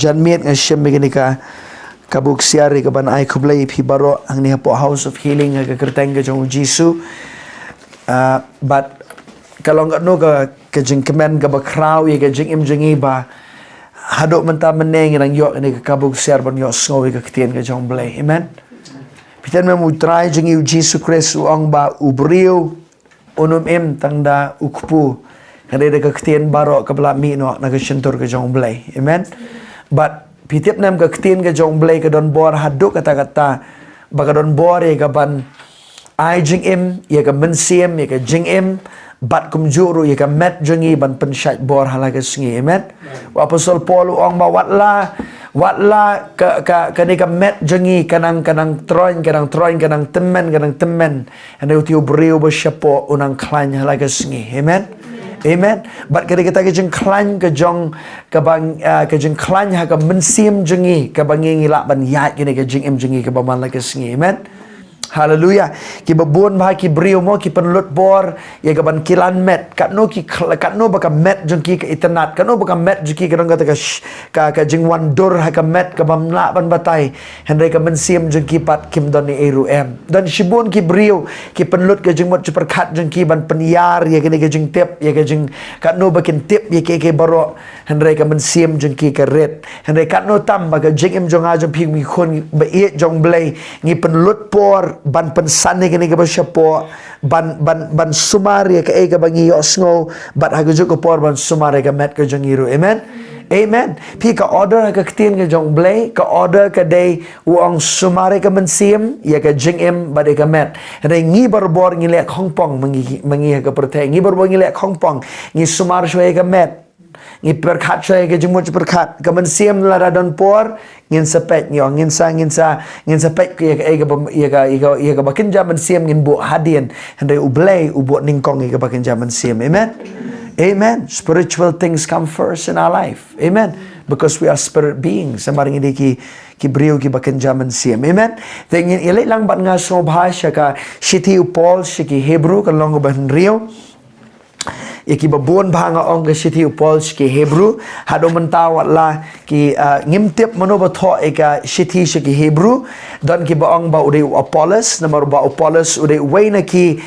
Janmiat nga siya begini ka kabuksiari ka ban ay kublay pibaro ang niya po House of Healing nga kakerteng ka jong Jisu. But kalau nggak no ka jing kemen ka bakraw ya ka jing jing iba hadok menta meneng yang yok ni ka kabuksiar ban yok ngowi ka ketien ka jong blay. Amen. Pitan mo try jing Jisu Christ uang ba ubriu unum tangda ukpu kada da ka ketien barok ka bla mi no na ka sentur ka jong blay. Amen. But pitip nam ka ketien ka jong blay ka don bor haduk kata-kata baka don bor ya ka ban ai jing ya ka mensiem ya ka jing bat kumjuru ya ka met jongi ban pensyat bor halaga sengi. Amen. Apostol Paul ong ba watla ka ni ka met jongi kanang troin kanang temen anda utiu beriu bersyapo unang klan halaga sengi. Amen. Amen. But kita jeng klan ke jong ke jeng klan ha ka mensim jengi ka bangi ngilak ban yat kini ke jeng jengi ka baman la ke sengi. Amen. Haleluya. Ki babun bah ki brio mo ki penlut bor ya ka ban kilan met kat no baka met jeng ki ke internet kat no baka met jeng ki ka dong kata ka jeng wandur ha ka met ka bamla ban batai hendai ka mensim jeng ki pat kim don ni eru dan shibun ki brio ki penlut ke jeng mot perkat jeng ki ban penyar ya kini ke jeng tip ya ke jeng kat no bakin tip ya ke baro hendai ka mensim jeng ki ka red hendai kat no tam baka jeng jong a jong ping mi khon ba e jong blay ngi penlut por ban pensan ni kini ke bersyapo ban sumar ya ke ka bangi yosngo bat hagujuk ke por ban sumar ya ke met ke jong iru. Amen. Amen. Pi ka order ka ketien ke jong blay ka order ka day uang sumare ka mensim ya ka jing bade ka met re ngi berbor ngi lek hongpong mengi ka pertai ngi berbor ngi lek hongpong ngi sumar shwe ka met ngi perkat shwe ka jengmut perkat ka mensim la radon por ngin sepet ngi ngin sepet ya ka bakin jaman sim ngin bu hadien hande ublay ubot ningkong ka bakin jaman sim. Amen. Amen. Spiritual things come first in our life. Amen. Because we are spirit beings. Samaring hindi ki brio ki bakan jaman siyam. Amen. Tingin ilit lang bat nga so bahasya ka shiti upol shiki Hebrew kan long ban rio. Iki babon banga ong ka shiti upol shiki Hebrew hado mentawat la ki ngimtip mano ba tho eka shiti shiki Hebrew dan ki baong ba uday Apollos namar ba Apollos uday wayna ki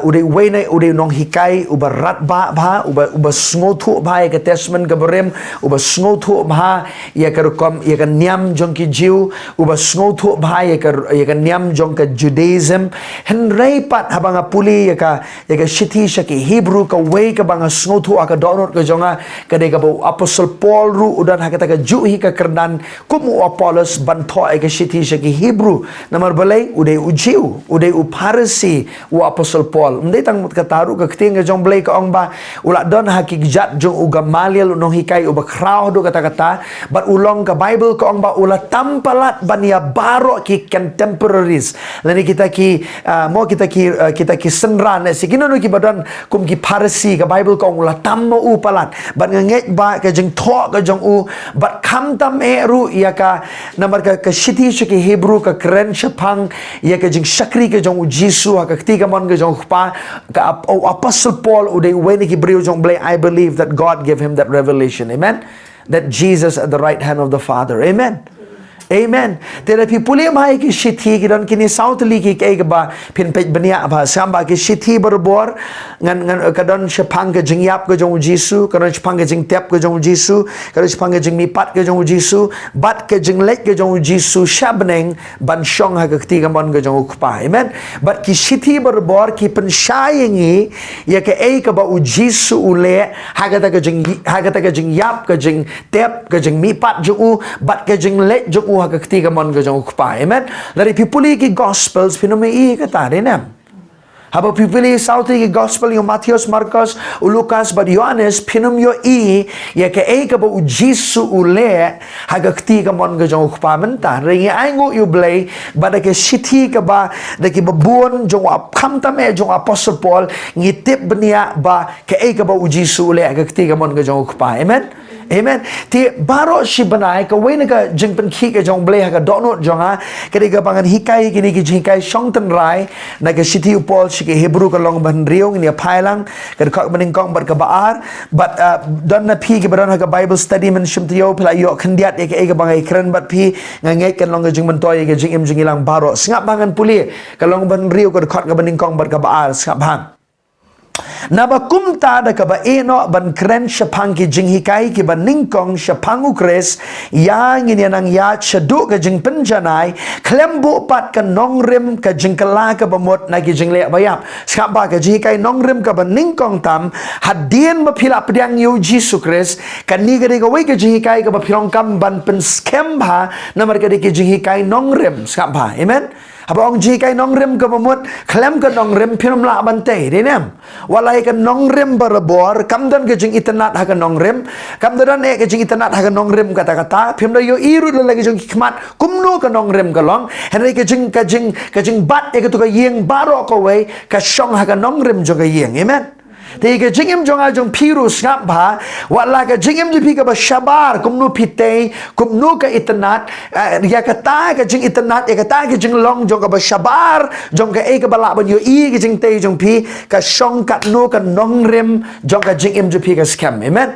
uday nong hikai ubarat ba uba sngotu ba eka testament ka berem uba sngotu ba ya ka rukom ya ka niam jong ki Jew uba sngotu ba ya ka niam jong ka Judaism henrei pat habanga puli ya ka shiti shiki Hebrew ka way ka banga sngotu aka donor ka jonga kadai ka Apostle Paul ru udan hakata ka juhi ka kerdan kumu Apollos bantho ka shiti shiki Hebrew namar balai uday ujiu uday uparasi u Apostle Paul mdai tang kataru ka keting ka jong balai ka ong ba ula don hakikjat jong uga malial unong hikai uba kraw do kata-kata bat ulong ka Bible ka ong ba ula tampalat bania baro ki contemporaries lani kita ki senran si kinano ki badan kum ki parasi ka Bible ka ong ula tammo u palat bat nget ba ka jeng tho ka jong u bat kam tam ru ya ka namar ka shiti shiki Hebrew ka kren shapang ya ka jing shakri ka jong Jisu ka ketiga mon ka jong pa ka Apostle Paul uday weni ki brio jong blay I believe that God gave him that revelation. Amen. That Jesus at the right hand of the Father. Amen. Amen. Tetapi puli mai ki shiti ki don kini sautli ki kai ba pinpej bania ba samba ki shiti berbor ngan kadon shapang ka jingyap ka jong Jisu kadon shapang ka jing tep ka jong Jisu kadon shapang ka jingmihpat ka jong Jisu bat ka jinglek ka jong Jisu shabneng ban shong ha ka ketiga mon ka jong ukpa. Amen. Bat ki shiti berbor ki penshayengi ya ka ka ba u Jisu ule hagata ka jingyap ka jing tep ka jingmihpat jong bat ka jinglek jong ka ketiga mon ka jong ukpa. Amen. Dari pipuli ki gospels pinumi ka tarinam haba pipili sauti ki gospel yung Matius, Marcos, Lucas, but Yohanes pinum yo ya ka ba u Jisu ule haga ketiga mon ka jong ukpa menta ringi aingo yu blay bada ke shiti ka ba da ki babun jong apkam tame jong Apostle Paul ngitip benia ba ka ba u Jisu ule haga ketiga mon ka jong ukpa. Amen. Amen. Ti baro si banai ka wei na ka jing pen ki ka jong ble ha ka donut jong ha ka de ka bangan hikai kini ki jing kai shong tan rai na ka city upol si ke Hebrew ka long ban riong ni pai lang ka ka maning kong bar ka baar but don na pi ki baron ha ka Bible study men shim tio pla yo khandiat e ka bangai kren bat pi ngai kan long ka jing man toy ka jing im jing ilang baro sngap bangan puli ka long ban riu ka ka maning kong bar ka baar sngap bang Naba kumta da ka ba eno ban kren syapang ki jing hikai ki ban ningkong syapang ukres yang ini nang ya chadu ka jing penjanai klembu pat ka nongrim ka jing kala ka bamot na ki jing le bayap skaba ka jing hikai nongrim ka ban ningkong tam hadien ba phila pdiang yu Jesus Christ kan ni ka de ka wei ka jing hikai ka ba philong kam ban pen scam ba namar ka de ki jing hikai nongrim skaba amen Abang jikai nongrim ke pemut klem ke nongrim film la bantai denam walai ke nongrim berebor kamdan ke jing internet ha ke nongrim kamdan ke jing internet ha ke nongrim kata-kata film yo iru lagi jing hikmat kumno ke nongrim ke long henry ke jing bat ke tu ke yeng baro ko wei ke shong ha ke nongrim jo ke yeng amen Thì cái chính em trong trong piru ngap ba, wala cái chính em di pi ka shabar kumnu pite kumnu ka internet ya kata ka jing internet ya kata ka jing long jong ka shabar jong ka e ka bala ban yo i ka jing te jong pi ka shong ka no ka nong rem jong ka jing em di pi ka scam amen.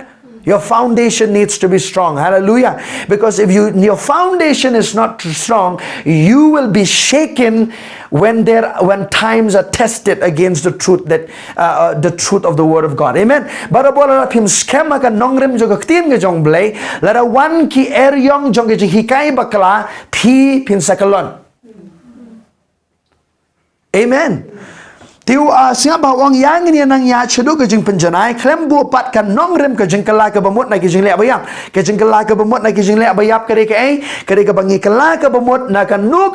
Your foundation needs to be strong. Hallelujah. Because if your foundation is not strong, you will be shaken when times are tested against the truth the truth of the word of God. Amen. Bara bola na pim scam ka nongrim jo ka tin ga jong blay, lara wan ki eryong jong ga hikai bakla pi pin sakalon. Amen. Tiu singa ba wang yang ni nang ya chedu ke jing penjanai klem bu pat kan nong rem ke jing kala ke bamut na ke jing le bayap ke jing kala ke bamut na ke jing le bayap ke ke bangi kala ke bamut na kan no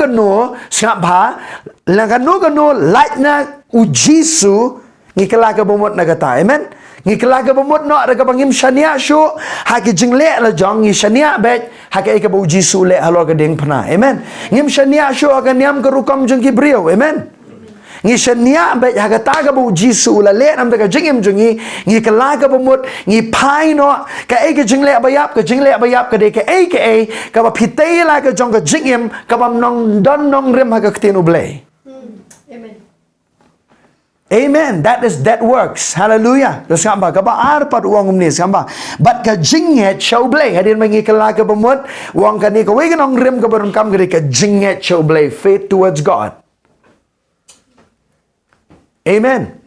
singa ba la kan no light na ujisu ngi kala ke bamut na kata amen ngi kala ke bamut no ada ke bangim shania shu ha ke jing le la jong ngi shania bet ha ke ba ujisu le halo ke ding pana amen ngim shania shu akan niam ke rukam jing ki brio amen ngi shania be ha ta ga bu jisu la le nam ta ga jingim jungi ngi kala ga bu mut ngi pai no ka e ga jingle bayap ka jingle bayap ka de ka e ka ba phitei la ka jong ga jingim ka bam nong don nong rem ha ga ktenu ble amen amen that works hallelujah do samba ka ba ar pat wong ni samba bat ka jinget show ble hadin mangi kala ka bu mut wong ka ni ka we ga nong rem ka barum kam ga ka jinget show ble faith towards God. Amen.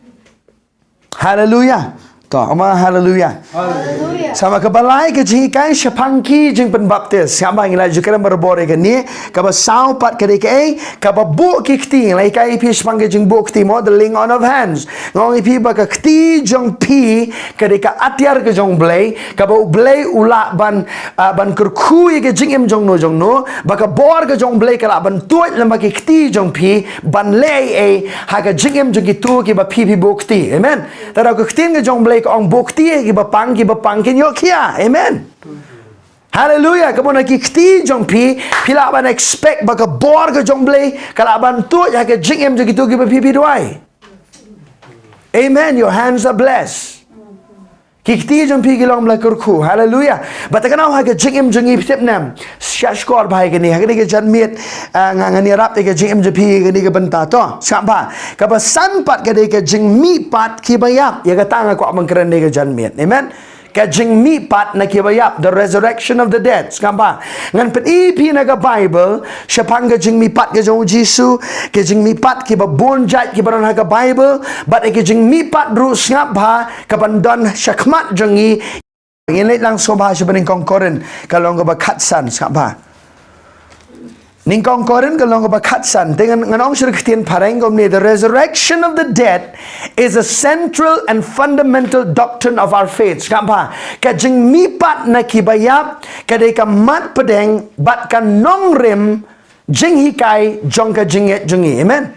Hallelujah. Ama hallelujah. Hallelujah. Sama kebalai ke jing kai syapangki jing penbaptis. Sama ngila juga berbore ke ni ka ba sau pat ke ke ka ba bu ki kti lai kai pi syapangki jing bu kti mo the laying on of hands. Ngong pi ba ka kti jong pi ke ka atiar ke jong blai ka ba blai ula ban kurku ke jing em jong no ba ka bor ke jong blai ka la ban tuat lamba ki kti jong pi ban lei ha ka jing em jong ki tu ki ba pi bu kti. Amen. Tara ka kti ke jong blai ong bukti ki bapang kin yo kia amen hallelujah kamu nak kiti jong pi pila ban expect baka bor ke jong blai kala ban tu ya ke jing em gitu ki pi duai amen your hands are blessed kiti jong pi kilong la kurku hallelujah batakanau ha ke jing em jong ip nam shashkor bhai ke ni ha ke janmiet ngani rap ke jing em pi ke ni ke benta to samba ka ba san pat ke jing mi pat ki bayap ya ka tanga ko mangkren ni ke janmiet amen ka jing mi pat na ki bayap the resurrection of the dead samba ngan pet ip na ka bible syapang ke jing mi pat ke jong jisu ke jing mi pat ki ba bon jat ki baron ha ka bible but ke jing mi pat ru ngap ba ka bandon syakmat jongi ini lang soba sebening kongkoren kalau ngaba katsan sapa ning kongkoren kalau ngaba katsan dengan nganong sur ktien pareng gomni the resurrection of the dead is a central and fundamental doctrine of our faith sapa ka jing mipat na kibayap kadai ka mat pedeng bat kan nongrem jing hikai jongka jinget jungi amen.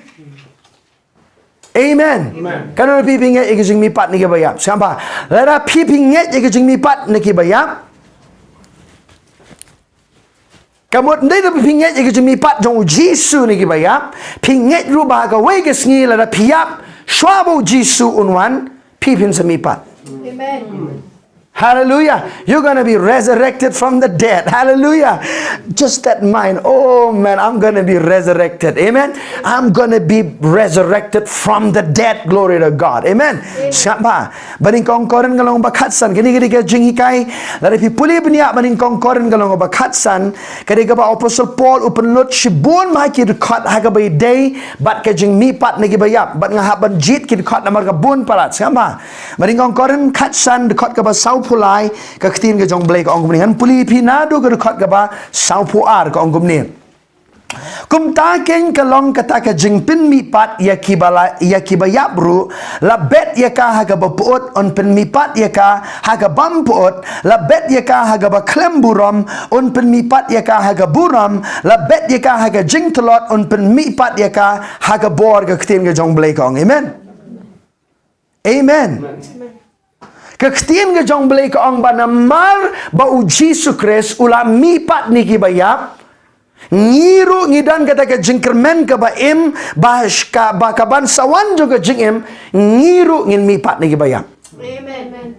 Amen. Kalau pi pinget ik jing mi pat ni ke bayap. Sampa. Lara pi pinget ik jing mi pat ni ke bayap. Kamu ndai tu pinget ik jing mi pat jong Jisu ni ke bayap. Pinget ru ba ka we ke sngi lara piap. Shwabo Jisu unwan pi pin sa mi pat. Amen. Hallelujah. You're going to be resurrected from the dead. Hallelujah. Just that mind. Oh man, I'm going to be resurrected. Amen. I'm going to be resurrected from the dead. Glory to God. Amen. Siapa? Baning kongkoren kalong bakatsan. Kini ka jinghikai. Dari pipuli beniak baning kongkoren kalong bakatsan. Kini ka ba Apostle Paul upenlut shibun mahaki dekat hagabai day. Bat ka Jingmihpat nagi bayap. Bat ngahaban jit ki dekat namar kabun parat. Siapa? Baning kongkoren katsan dekat ka ba sau pulai ka ktin ka jong blai ka ong kumni han puli pinado ka dekat ka ba sau puar ka ong kumni kum ta ken ka long kata ka jingpin mipat ya kibayap ru la bet ya ka ha ka ba puot on pen mipat ya ka ha ka bam puot la bet ya ka ha ka ba klemburam on pen mipat ya ka ha ka buram la bet ya ka ha ka jingtelot on pen mipat ya ka ha ka bor ka ktin ka jong blai ka ong. Amen. Amen. Kaktiin ka jong blay ka ang banamar ba u Jesus Christ ula mipat ni kibayap ngiru ngidan kata ka jingkermen ka ba im bahash ka ba kaban sawan juga jingim ngiru ngin mipat ni kibayap. Amen.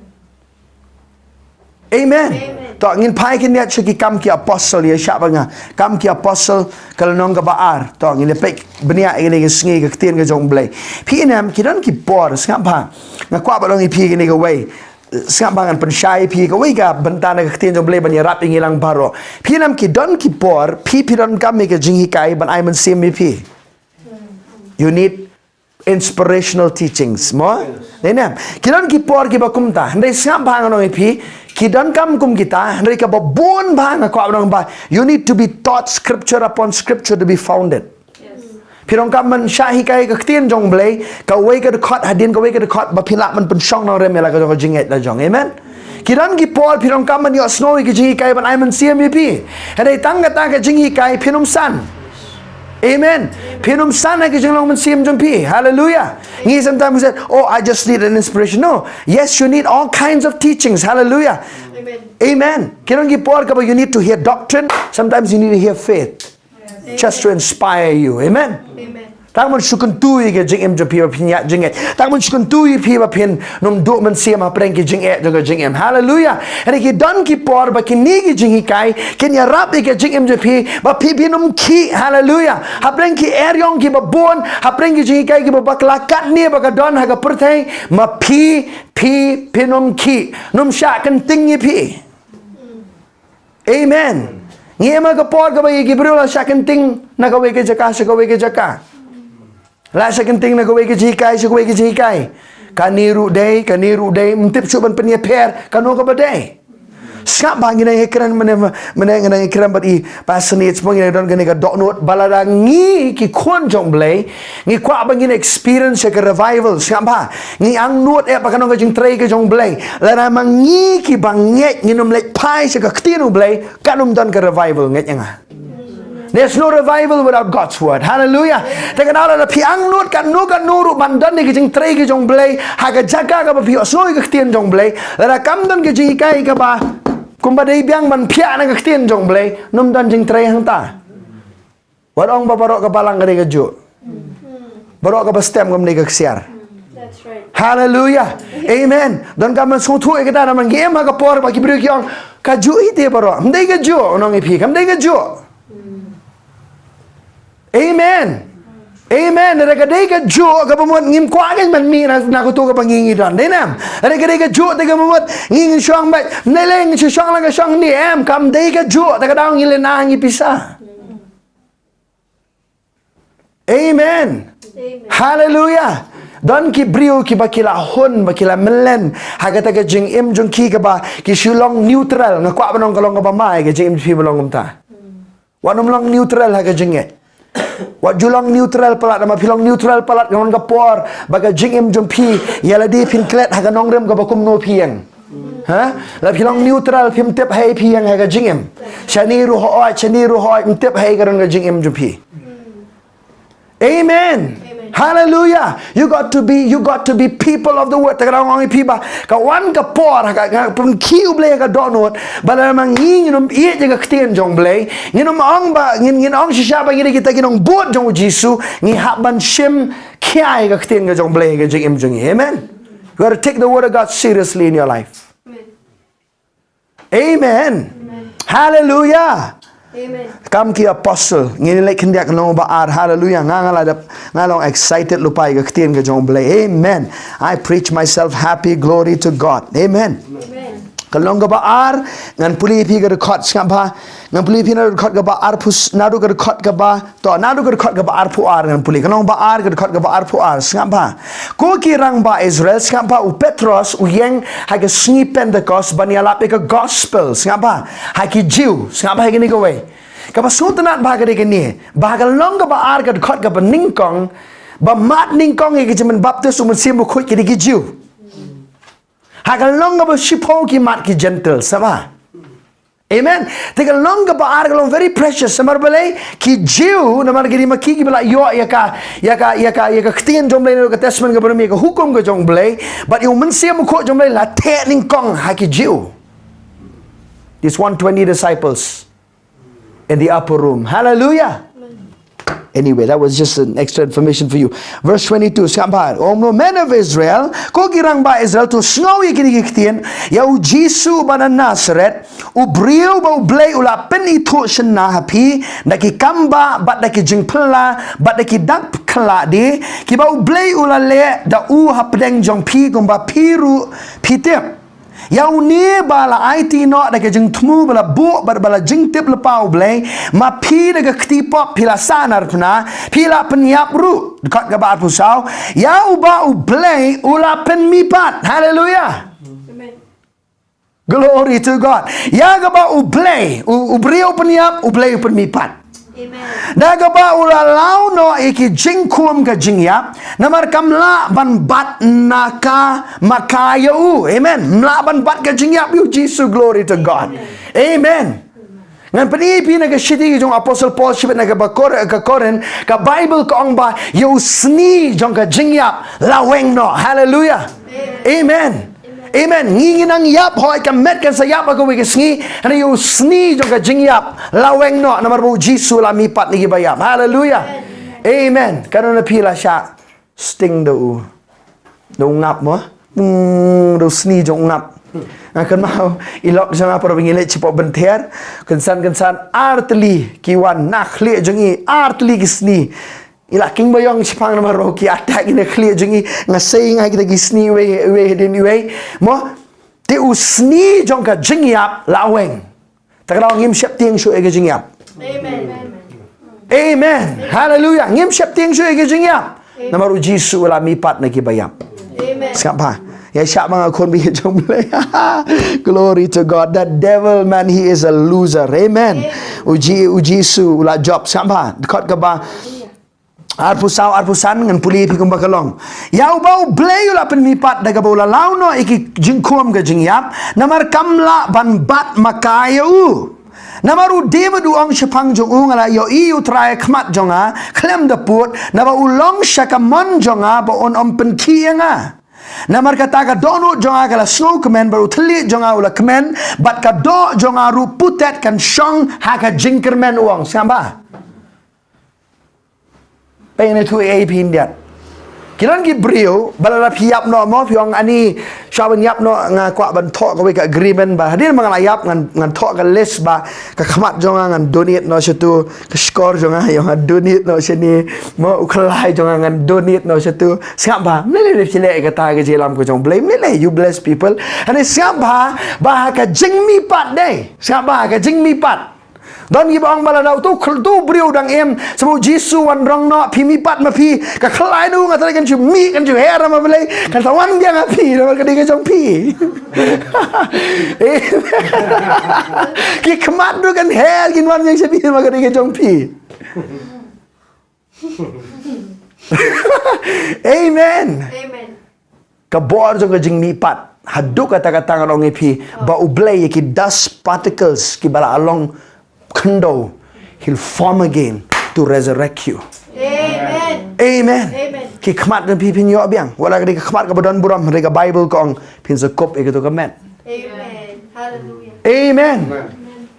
Amen. To ngin pai kin niat segi kam ki apostle ya siapa nga kam ki apostle kalau nong ka baar to ngin lepek benia ini ke sngi ka ktiin ka jong blay pinam kidan ki por skapa ngakwa ba dong ipi ni ka way Sengap bangan pensyai pi ka wei ka bentana ka ktin jong blai ban yarap ngilang baro pi nam ki don ki por pi don kami ka jinghikai ban ai man sim mi pi. You need inspirational teachings mo nenam ki don ki por ki ba kumta ndai sengap bangan ong pi ki don kam kum kita ndai ka ba bon bang ka ba ba you need to be taught scripture upon scripture to be founded. Pirong kam man syahi kai ka ktin jong blai ka wei ka dekat hadin ka wei ka dekat ba pilak man pensyong nang remela ka jong jinget la jong. Amen. Kiran ki Paul pirong kam man yo snowy ki jingi kai ban ai man CMP hadai tang ka jingi kai pinum san. Amen. Pinum san ka jong man CM jong pi. Hallelujah. Ngi sometimes said, oh, I just need an inspiration. No. Yes, you need all kinds of teachings. Hallelujah. Amen. Kiran ki Paul ka ba you need to hear doctrine, sometimes you need to hear faith. Just to inspire you. Amen. Tang man sukun tui ke jing em jo pi pinya jing et. Tang man sukun tui pi ba pin num do man sia ma preng ki jing et jo jing em. Hallelujah. Ene ki don ki por ba ki ni ki jing kai ken ya rap ke jing em jo pi ba pi num ki. Hallelujah. Ha preng ki eryong ki ba bon ha preng ki jing kai ki ba baklakat ni ba ka don ha ka pertai ma pi pinum ki num sha kan ting pi. Amen. Ngema ka por ka ba ki bro la sha kan ting na ka we ke jaka sha ka we ke jaka. La sekenting na kawai ke jikai sekawai ke jikai kaniru day mtip cuban penia per kanu ka badai skap bangina hekran mene ngana hekran bat I passionate spongina don gane ka doknot balada ngi ki kon jong blai ngi kwa bangina experience ka revival skap ba ngi ang not e pa kanong ka jing tray ka jong blai la na mangi ki banget ngi nom lek pai se ka ktinu blai kanum don ka revival nget nga. There's no revival without God's word. Hallelujah. Tekan ala na piang nut kan nuru mandan ni kijing tray ki jong blai haga jaga ka ba pi osoi ka ktien jong blai la kam don ki ji kai ka ba kumba dei biang man pia na ka ktien jong blai num don jing tray hang ta warong ba barok ka balang ka ka ju barok ka ba stem kam ni ka siar. That's right. Hallelujah. Amen. Don ka man sutu e kita na man gem ha ka por ba ki bru ki ong ka ju ite barok mdei ka ju onong ipi kam dei ka ju. Amen. Amen. Kadai ka jo ka pamut ngim kwa kan man mi na kutu ka pangingi don. Denam. Kadai ka jo te ka pamut nging syong ba neleng syong lang ka syong ni em kam dai ka jo ta ka daw ngile na ngi pisa. Amen. Hallelujah. Don ki brio ki bakila hon bakila melen hagata ka jing im jong ki ka ba ki shulong neutral nga kwa banong kalong ka ba mai ka jing im pi balong ta. Wanum long neutral ha ka jing Wat julang neutral palat nama pilong neutral palat ngon ka por baga jingim jumpi yala di pin klet ha nong rem ka bakum no piang ha la pilong neutral pim tep hai piang ha ga jingim chani ru ho tep hai ka rong jingim jumpi. Amen. Hallelujah. You got to be people of the word. Takarang orang piba ka wan ka por ka pun kiu blay ka donot bala mang nginum ie jaga ktien jong blay nginum ong ba ngin ong shisha ba ngiri kita ginong bot jong Jisu ngi haban shim kiai ka ktien ka jong blay ka jing im jong. Amen. You got to take the word of God seriously in your life. Amen. Hallelujah. Amen. Kam ki apostle ngini lek kendiak no ba ar hallelujah ngalong excited lupai ka ktien ka jong blay. Amen. I preach myself happy, glory to God. Amen. Amen. Kalong ka ba ar ngan puli pi ka record skamba ngan puli pi na record ka ba ar pus nadu ka record ka ba to nadu ka record ka ba ar pu ar ngan puli kalong ba ar ka record ka ba ar pu ar skamba ko ki rang ba Israel skamba u Petros u yeng ha ka sngi Pentecost baniala pe ka gospel skamba ha ki Jew skamba ha ni ka way ka ba suntanat ba ka de ni ba ka long ka ba ar ka record ka ba ningkong ba mat ningkong e ki jaman baptis u sim ko ki ki Jew Hagalong ba shipo ki mat ki gentle sama. Amen. Tegalong ba argalong very precious samar balay ki Jew namar giri makiki bala yo yaka ktien jomlay no ka testament ka barami ka hukum ka jomlay but yung mensia mo ko jomlay la te ning kong ha ki Jew. These 120 disciples in the upper room. Hallelujah. Anyway, that was just an extra information for you. Verse 22, Skambar. No men of Israel, ko girang ba Israel to snow ikinikitien, ya u Jisu ba na Nazareth, u briu ba u blay ula pen ito siya na hapi, nakikamba, bat nakijingpala, bat nakidak kala di, kiba u blay ula le, da u hapdeng jong pi, gumba piru, pitip. Yang ni bala IT no da ke jeng tmu bala bu bala jeng tip lepau blay ma pi da ke ktipop pila sanar pna pila penyap ru dekat ke ba pusau ya uba u blay ula pen mipat. Hallelujah. Amen. Glory to God. Ya ke ba u blay u brio penyap u blay pen mipat. Amen. Daga ba ulalau no iki jingkum ka jingyap namar kamla ban bat naka makaya u. Amen. Mla ban bat ka jingyap you Jesus, glory to God. Amen. Ngan penipi na ka shiti jong apostle Paul shibit na ka Koren ka Bible ka ong ba you sni jong ka jingyap laweng no. Hallelujah. Amen. Amen. Ngingin ang yap hoy ka met kan sa yap ako wig sngi ano yung sni jong ka jing yap laweng no namar mo Jisu la mipat ni gibayap. Hallelujah. Amen. Karon na pila siya sting do ngap mo do sni jong ngap akan mau ilok jang apa bingile cipo benter kensan artli kiwan nakhli jongi artli gisni ila king bayong sipang na maroki attack ina clear jungi nga saying ay kita gisni we den we mo ti usni jong ka jingyap laweng takraw ngim shep tieng shu e ga jingyap. Amen. Amen. Hallelujah. Ngim shep tieng shu e ga jingyap namaru Jisu la mipat na kibayap. Amen. Skapa ya syak mga kon bi jong blay. Glory to God. That devil man, he is a loser. Amen. Uji Jisu la job skapa dekat ka ba arpusan ngan puli pi kumba kalong yau bau blay ula pen mipat daga bola launo iki jingkum ga jingyap namar kamla ban bat makayu namaru David uang shapang jong ngala yo iu try kmat jonga klem da put naba ulong shakamon jonga ba on pen kianga namar kata ka dono jonga kala snow kemen baru teli jonga ula kemen bat ka do jonga ru putet kan shong haka jingkermen uang samba pengen itu AP Indian. Kilan ki brio balala piap no mo piong ani shaban yap no nga kwa ban thok ka agreement ba hadir mga layap ngan thok ka list ba ka khamat jonga ngan donate no situ ka score jonga yo donate no sini mo ukhlai jonga ngan donate no situ siap ba mele chile ka ta ka jelam ko jong blame mele you bless people ani siap ba ka Jingmihpat dei siap ba ka Jingmihpat don gibang baladaw tu brio dang em samo Jisu wan rong no pi mipat ma pi ka khlai nu ngata kan chu mi kan chu hera ma bele kan tawan dia ngapi no ka diga jong pi ki kmat du kan her kin wan yang sebi ma ka diga jong pi. Amen. Amen. Kabor jong ka Jingmihpat haduk kata-kata ngong ipi ba ublay ki dust particles ki bala along kendo he'll form again to resurrect you. Amen. Amen. Amen. Ki khamat na pipin yo biang wala ka khamat ka badon buram rega Bible kong pin sa kop e to ka met. Amen. Hallelujah. Amen.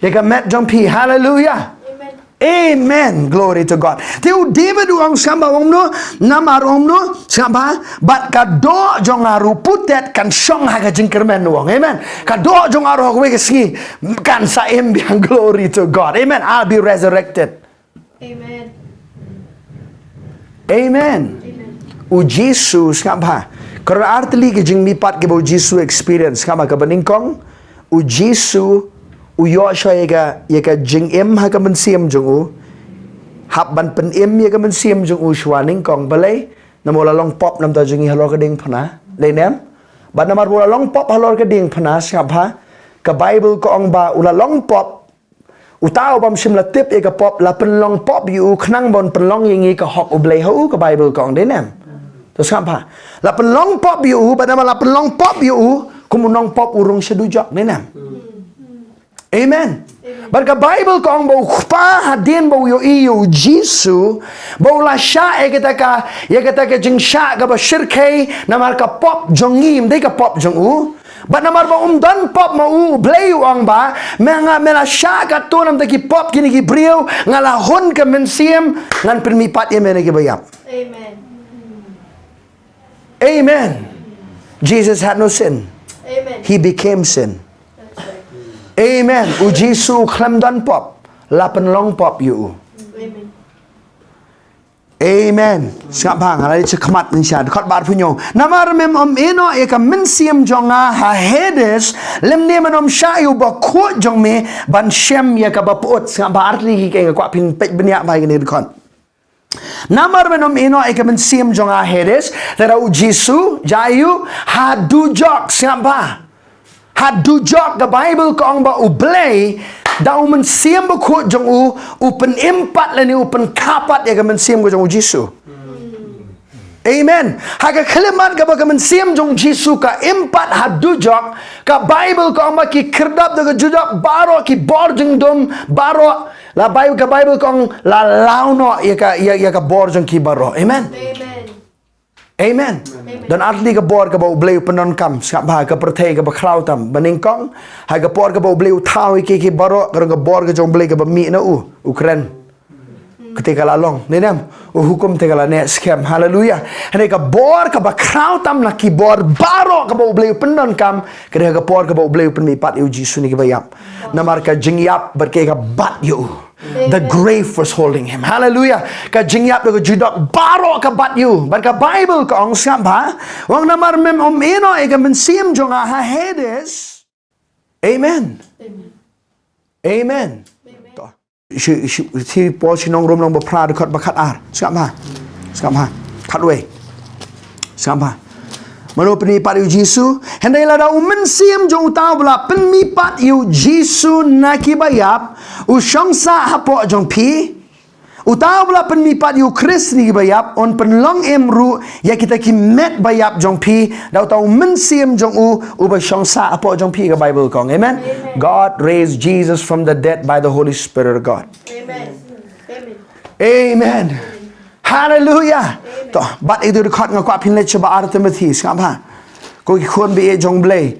Ya ka met jong pi hallelujah. Amen. Amen. Glory to God. Tiu David uang samba om no, namar om no, samba, but kado jong aru putet kan song haga jingkermen uang. Amen. Kado jong aru haga wegeski kan sa biang glory to God. Amen. I'll be resurrected. Amen. Amen. U Jesus samba. Kalau arti ke Jingmihpat ke bau Jesus experience samba ke beningkong u Jesus u Yosha yaka jing em ha ka man siam jong u hab ban pen em ya ka man siam jong u shwaning kong balai namola long pop nam ta jingi halor ka ding phana le nem ban namar bola long pop halor ka ding phana sap ha ka Bible ko ong ba ula long pop utao bam sim la tip ya ka pop la pen long pop yu khnang bon pen long yingi ka hok u blai ho ka Bible ko ong de nem to sap ha la pen long pop yu ban namar la pen long pop yu kumunong pop urung sedujak de nem. Amen. Barka Bible ko ang bau pa hadin bau yo iyo Jisu bau la sha e kita ka jing sha ka ba shirkai namar ka pop jongim dei ka pop jong u ba namar ba dan pop ma u blay ang ba menga mela sha ka to nam ki pop kini ki brio ngala hon ka mensiem ngan Jingmihpat ye mena ki bayap. Amen. Amen. Jesus had no sin. Amen. He became sin. That's right. Amen. U Jisu klam dan pop. Lapan long pop you. Amen. Amen. Siap bang, hari cekmat insya. Dekat bar punyo. Namar mem om eno eka mensiam jonga ha hedes lem ne menom syayu ba kuat jong me ban shem ya ka ba pot siap bar li ke ka pin pet benia bai ni dekon. Namar menom eno eka mensiam jonga hedes tera u Jisu jayu ha dujok siap ba. Hadujok the Bible ko ang ba ublay da uman siyam ba ko jong upen empat lani upen kapat ya gaman siyam ko jong Jisu. Amen. Haga kalimat ka ba gaman siyam jong Jisu ka empat hadujok ka Bible ko ang ba ki kirdap da judok baro ki borjeng dom baro la Bible ko ang la launo ya ka borjeng ki baro. Amen. Amen. Amen. Dan arti ka bor ka bau bleu penon kam sap ba ka perthai ka ba khlau tam beningkong ha ka por ka bau bleu thau ki baro ka bor ka jong bleu ka ba mi na ukren ketika lalong nenam hukum te kala ne scam haleluya hane ka bor ka ba khlau tam na ki bor baro ka bau bleu penon kam ka por ka bau bleu Jingmihpat yu Jisu ni ka bayap namar ka jingyap berke ka bat yu. The grave was holding him. Hallelujah. Ka jingyap ko judok baro ka bat you. But ka Bible ko ang samba. Wang namar mem om eno e ka mensim jong ha hedes. Amen. Amen. To. Si po sinong rom nong bapra dekat bakat ar. Samba. Kat we. Samba. Mano Jingmihpat yu Jisu hendai lada umensiam jong tau bla Jingmihpat yu Jisu nakibayap u shongsa hapo jong pi u tau bla Jingmihpat yu Chris ni bayap on penlong emru ya kita ki met bayap jong pi dau tau mensiam jong u ba shongsa hapo jong pi ka Bible kong. Amen. God raised Jesus from the dead by the Holy Spirit of God. Amen. Amen. Hallelujah. To bat itu dekat ngak pin le coba ar Timothy skapa. Ko ki khon be jong blay.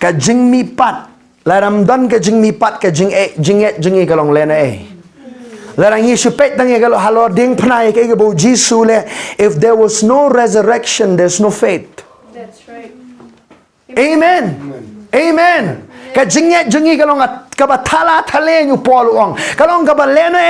Ka Jingmihpat laram don ka Jingmihpat ka jinge kalong lena larang Yesu pet tang kalau halo ding pnai ke bo Jisu le if there was no resurrection there's no faith. That's right. Amen. Amen. Ka jingi kalong ka batala thale nyu poluang kalong ka balena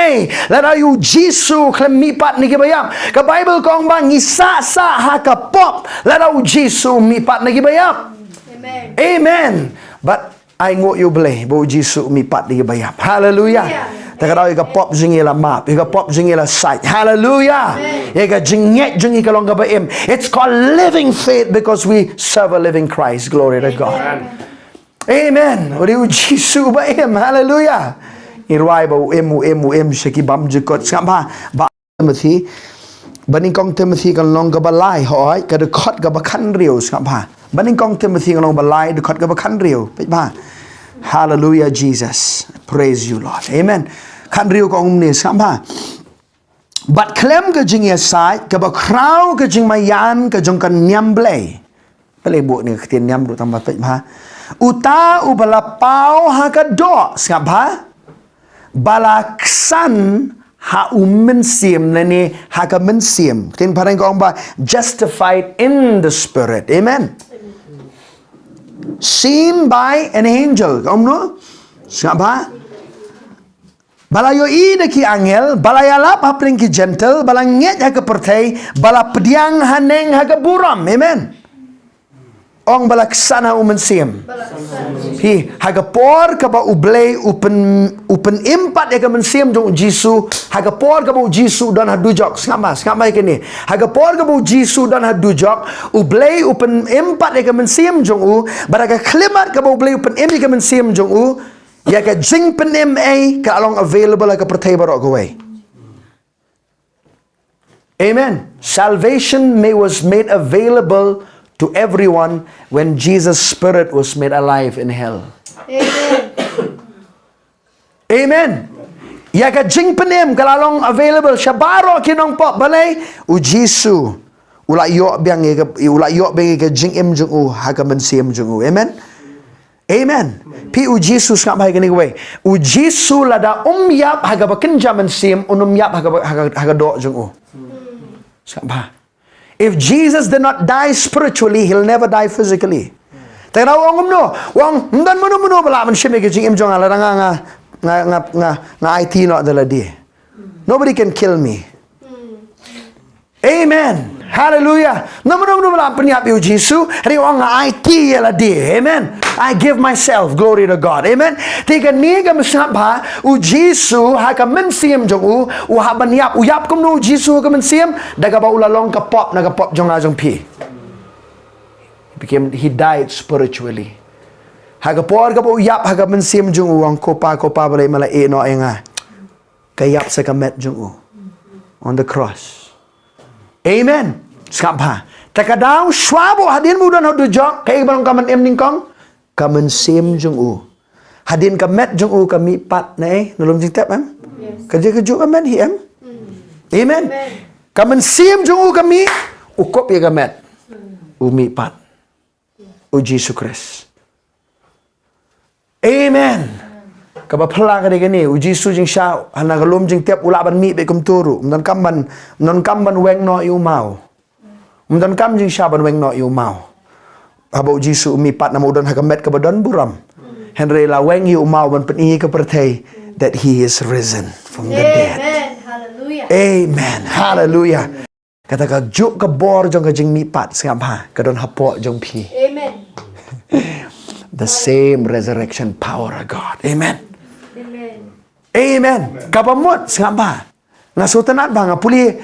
lara yu Jisu Jingmihpat ni kibayam ka Bible kong bang isa sa ha ka pop lara yu Jisu Jingmihpat ni kibayam. Amen. Amen. But I ngot you blay bo Jisu Jingmihpat ni kibayam. Hallelujah. Takaraw ika pop jingi la map ika pop jingi la sight. Hallelujah. Ika jingi kalong ka baim. It's called living faith because we serve a living Christ. Glory to God. Amen. Uri Jisu ba hallelujah. Irwai ba em shaki bam jikot sama ba Timothy baning kong Timothy kan long ka balai hoi ka dekot ka bakan rio sama baning kong Timothy kan long balai dekot ka bakan rio ba hallelujah Jesus praise you Lord. Amen. Kan rio kong ni sama bat klem ka jing ya sai ka ba krau ka jing mayan ka jong kan nyam blay pelai bu ni ketien nyam ru tambah ba uta ubala pau ha ka do skap ha balaksan ha umensim nani ha ka mensim tin parang ko ba justified in the spirit. Amen. Seen by an angel. No? Siapa? Balayo ida ki angel, balayalap ha pring ki gentle, balanget ha ka pertay, bala pediang haneng ha ka buram. Amen. Ong balaksana umensim. Hi hagapor ka ba ublay upen impat ya ka mensim jong Jisu, hagapor ka ba Jisu dan hadujok skama ikini. Hagapor ka ba Jisu dan hadujok, ublay upen impat ya ka mensim jong u, baraga klimat ka ba ublay upen im ka mensim jong u, ya ka jing penim ka along available ka pertay barok gaway. Amen. Salvation was made available to everyone when Jesus' spirit was made alive in hell. Amen. Amen. Ya ka jing penim kalalong available siya baro kinong po balay u Jisu ula yo biang ka jing im jung u ha ka mensim jung u. Amen. Amen. Pi u Jisu ngap hai kani way. U Jisu lada yap ha ka bakenja mensim yap ha ka do jung u. Ngap. If Jesus did not die spiritually, he'll never die physically. Tara wong no, wong ndan muno bala man shime ke jing im jong ala nga IT no dala di. Nobody can kill me. Amen. Hallelujah. No bala penyap yu Jisu, ri wong nga IT ala di. Amen. I give myself glory to God. Amen. Tiga ni ka masaba u Jisu ha ka mensim jong u ha banyap u yap kum no Jisu ka mensim daga ba ulalong ka pop jong ajong pi. He died spiritually. Ha ka por ka ba u yap ha ka mensim jong u ang kopa balay mala no nga. Kayap sa kamet jong u on the cross. Amen. Skapa. Takadaw swabo hadin mo dan hodujok kay barang kaman ning kong kamen sim jung u. Hadin kamet jung u kami pat na nulum jing tap am. Kerja keju amen hi am. Amen. Kamen sim jung u kami ukop ya kamet. Umi pat. U Jesus Christ. Amen. Kaba pala ka ni u Jisu jing sha hana galum jing tiap ulaban mi be kum turu non kamban weng no yu mau non kam jing sha ban weng no yu mau aba u Jisu mi pat na udon hakamet ka badon buram henry la weng yu mau ban peni ka pertay that he is risen from the dead. Amen. Hallelujah. Amen. Hallelujah. Kata ka juk ka bor jong ka jing mi pat sangam ha ka don hapo jong pi. Amen. The same resurrection power of God. Amen. Amen. Kapamot sangapa. Nga sutanat ba nga puli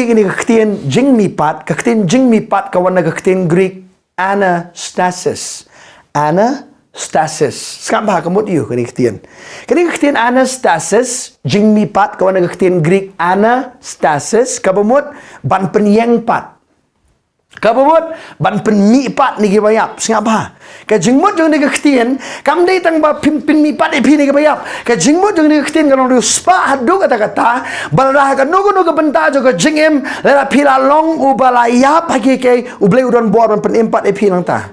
ini kaktin Jingmihpat, kaktin Jingmihpat kawan na kaktin Greek anastasis. Anastasis. Sangapa kamot iyo kani kaktin. Kani kaktin anastasis, Jingmihpat kawan na kaktin Greek anastasis, kapamot ban penyengpat. Kapamot ban penmipat ni gibayap singapa ka jingmot jong ni kaktin kam dai tang ba penmipat e phini gibayap ka jingmot jong ni kaktin kan ru spa hadu kata balra ka nugo benta jo ka jingem la phila long u balayap hagi ke ublei udon bor ban penimpat e phinang ta.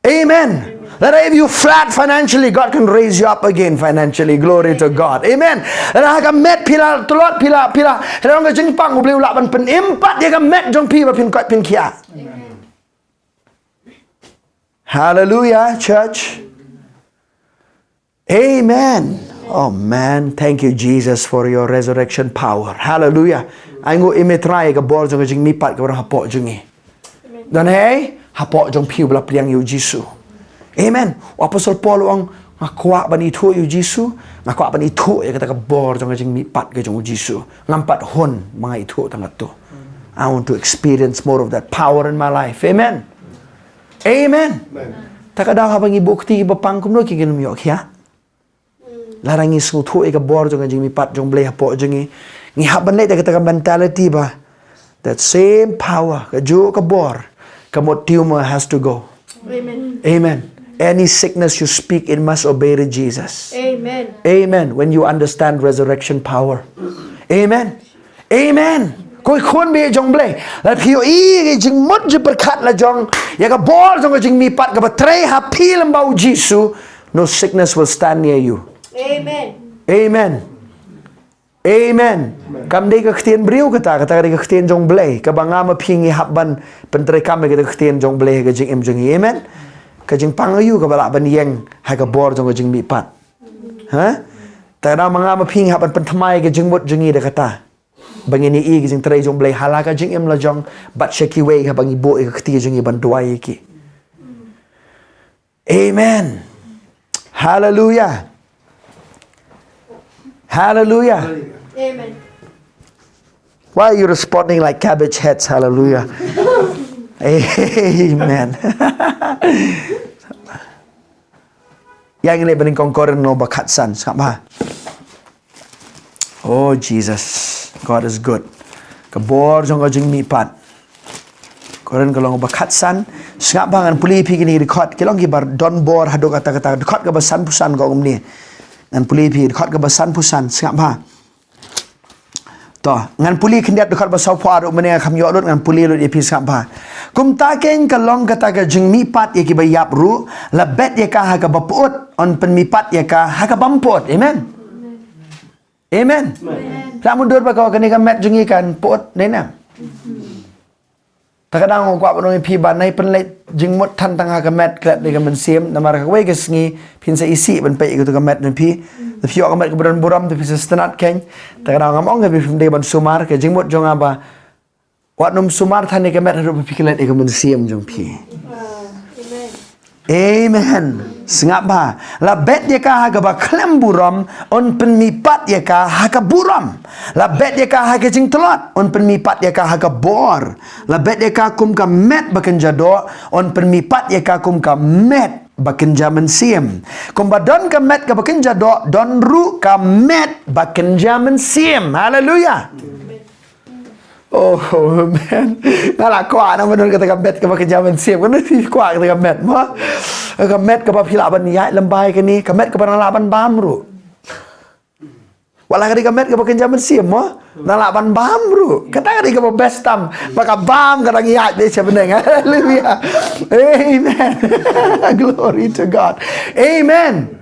Amen. That if you flat financially, God can raise you up again financially. Glory to God. Amen. Dan haka met pila tulot pila. Kadang ka jeng pang ubli ulak ban pen impat dia ka met jong pi ba pin kot pin kia. Hallelujah, church. Amen. Oh man, thank you Jesus for your resurrection power. Hallelujah. Aingo imetrai ka bor jong jeng mipat ka barang hapok jongi. Dan hapok jong pi bla pliang yu Jisu. Amen. Apostle Paul ang ngakwa ban itu yu Jisu, ngakwa ban itu ya kata ka bor jong Jingmihpat ke jong Jisu. Ngampat hon mga itu tangat to. I want to experience more of that power in my life. Amen. Amen. Takadaw habang ibukti ibapang kumno kiginum yok ya. Larang isu tu ka bor jong Jingmihpat jong bleh po jong ni haban le kata ka mentality ba. That same power ka jo ka bor kamot tumor has to go. Amen. Amen. Any sickness you speak, it must obey to Jesus. Amen. Amen. When you understand resurrection power. Amen. Amen. Koi khôn bi jong ble. La phiu i jing mot je berkat la jong. Ya ka bol jong Jingmihpat ka ba tre ha pil mbau Jisu. No sickness will stand near you. Amen. Amen. Amen. Kam day ka ktien briu kata day ka ktien jong blay. Ka banga ma pingi habban pentre kam ka ktien jong blay ka jing em jong amen. Ka jing pangayu ka bala ban yeng ha ka bor jong ka jing mi pat. Ha? Ta da manga ma pingi habban pentmai ka jing mot jing da kata. Bangini i ka jing tre jong blay hala ka jing em la jong bat shaki way ka bangi bo ka ktien jong ban duai ki. Amen. Hallelujah. Hallelujah. Amen. Why are you responding like cabbage heads? Hallelujah. Amen. Yang ini bening kongkoren no bakatsan sama. Oh Jesus, God is good. Kabor jong jing mi pat. Koren kalong bakatsan sngap bangan puli pi kini record kilong gibar don bor hado kata-kata record ka basan pusan ko umni. Ngan puli pi dekat ke basan pusan sengap ha to ngan puli kendiat dekat basau puar umene kham yo lut ngan puli lut epi sengap ha kum ta ken kalong kata ka jingmihpat ye ki bayap ru la bet ye ka ha ka baput on penmihpat ye ka ha ka bampot amen amen la mundur ba ka ni ka met jingi kan pot nena Takadang ko apa nong pi ban nai penlet jingmut tan tang ha ka met klat de ka men sim na mar ka we ka sngi pin sa isi ban pe ko ka met den pi the pi ka met ka buran buram de pi sa stanat ken takadang among ka bi fim de ban sumar ka jingmut jong aba wat num sumar tan ka met ru pi klat de ka men sim jong pi Amen. Sengap ba la bet dia ka ha ka ba klem buram on penmihpat dia ka ha ka buram la bet dia ka ha ka jing telot on penmihpat dia ka ha ka bor la bet dia ka kum ka met baken jado on penmihpat dia ka kum ka met baken jaman sim kum ba don ka met ka baken jado don ru ka met baken jaman sim haleluya. Oh man, nala kuat nama don kata met ke pakai zaman siap kan ni kuat kata met mah met ke pakai laban ya lembai ke ni met ke pakai laban bamru walau kali met ke pakai zaman siap mah laban bamru kata kali ke best tam pakai bam kata ya dia sebenarnya haleluya amen glory to God amen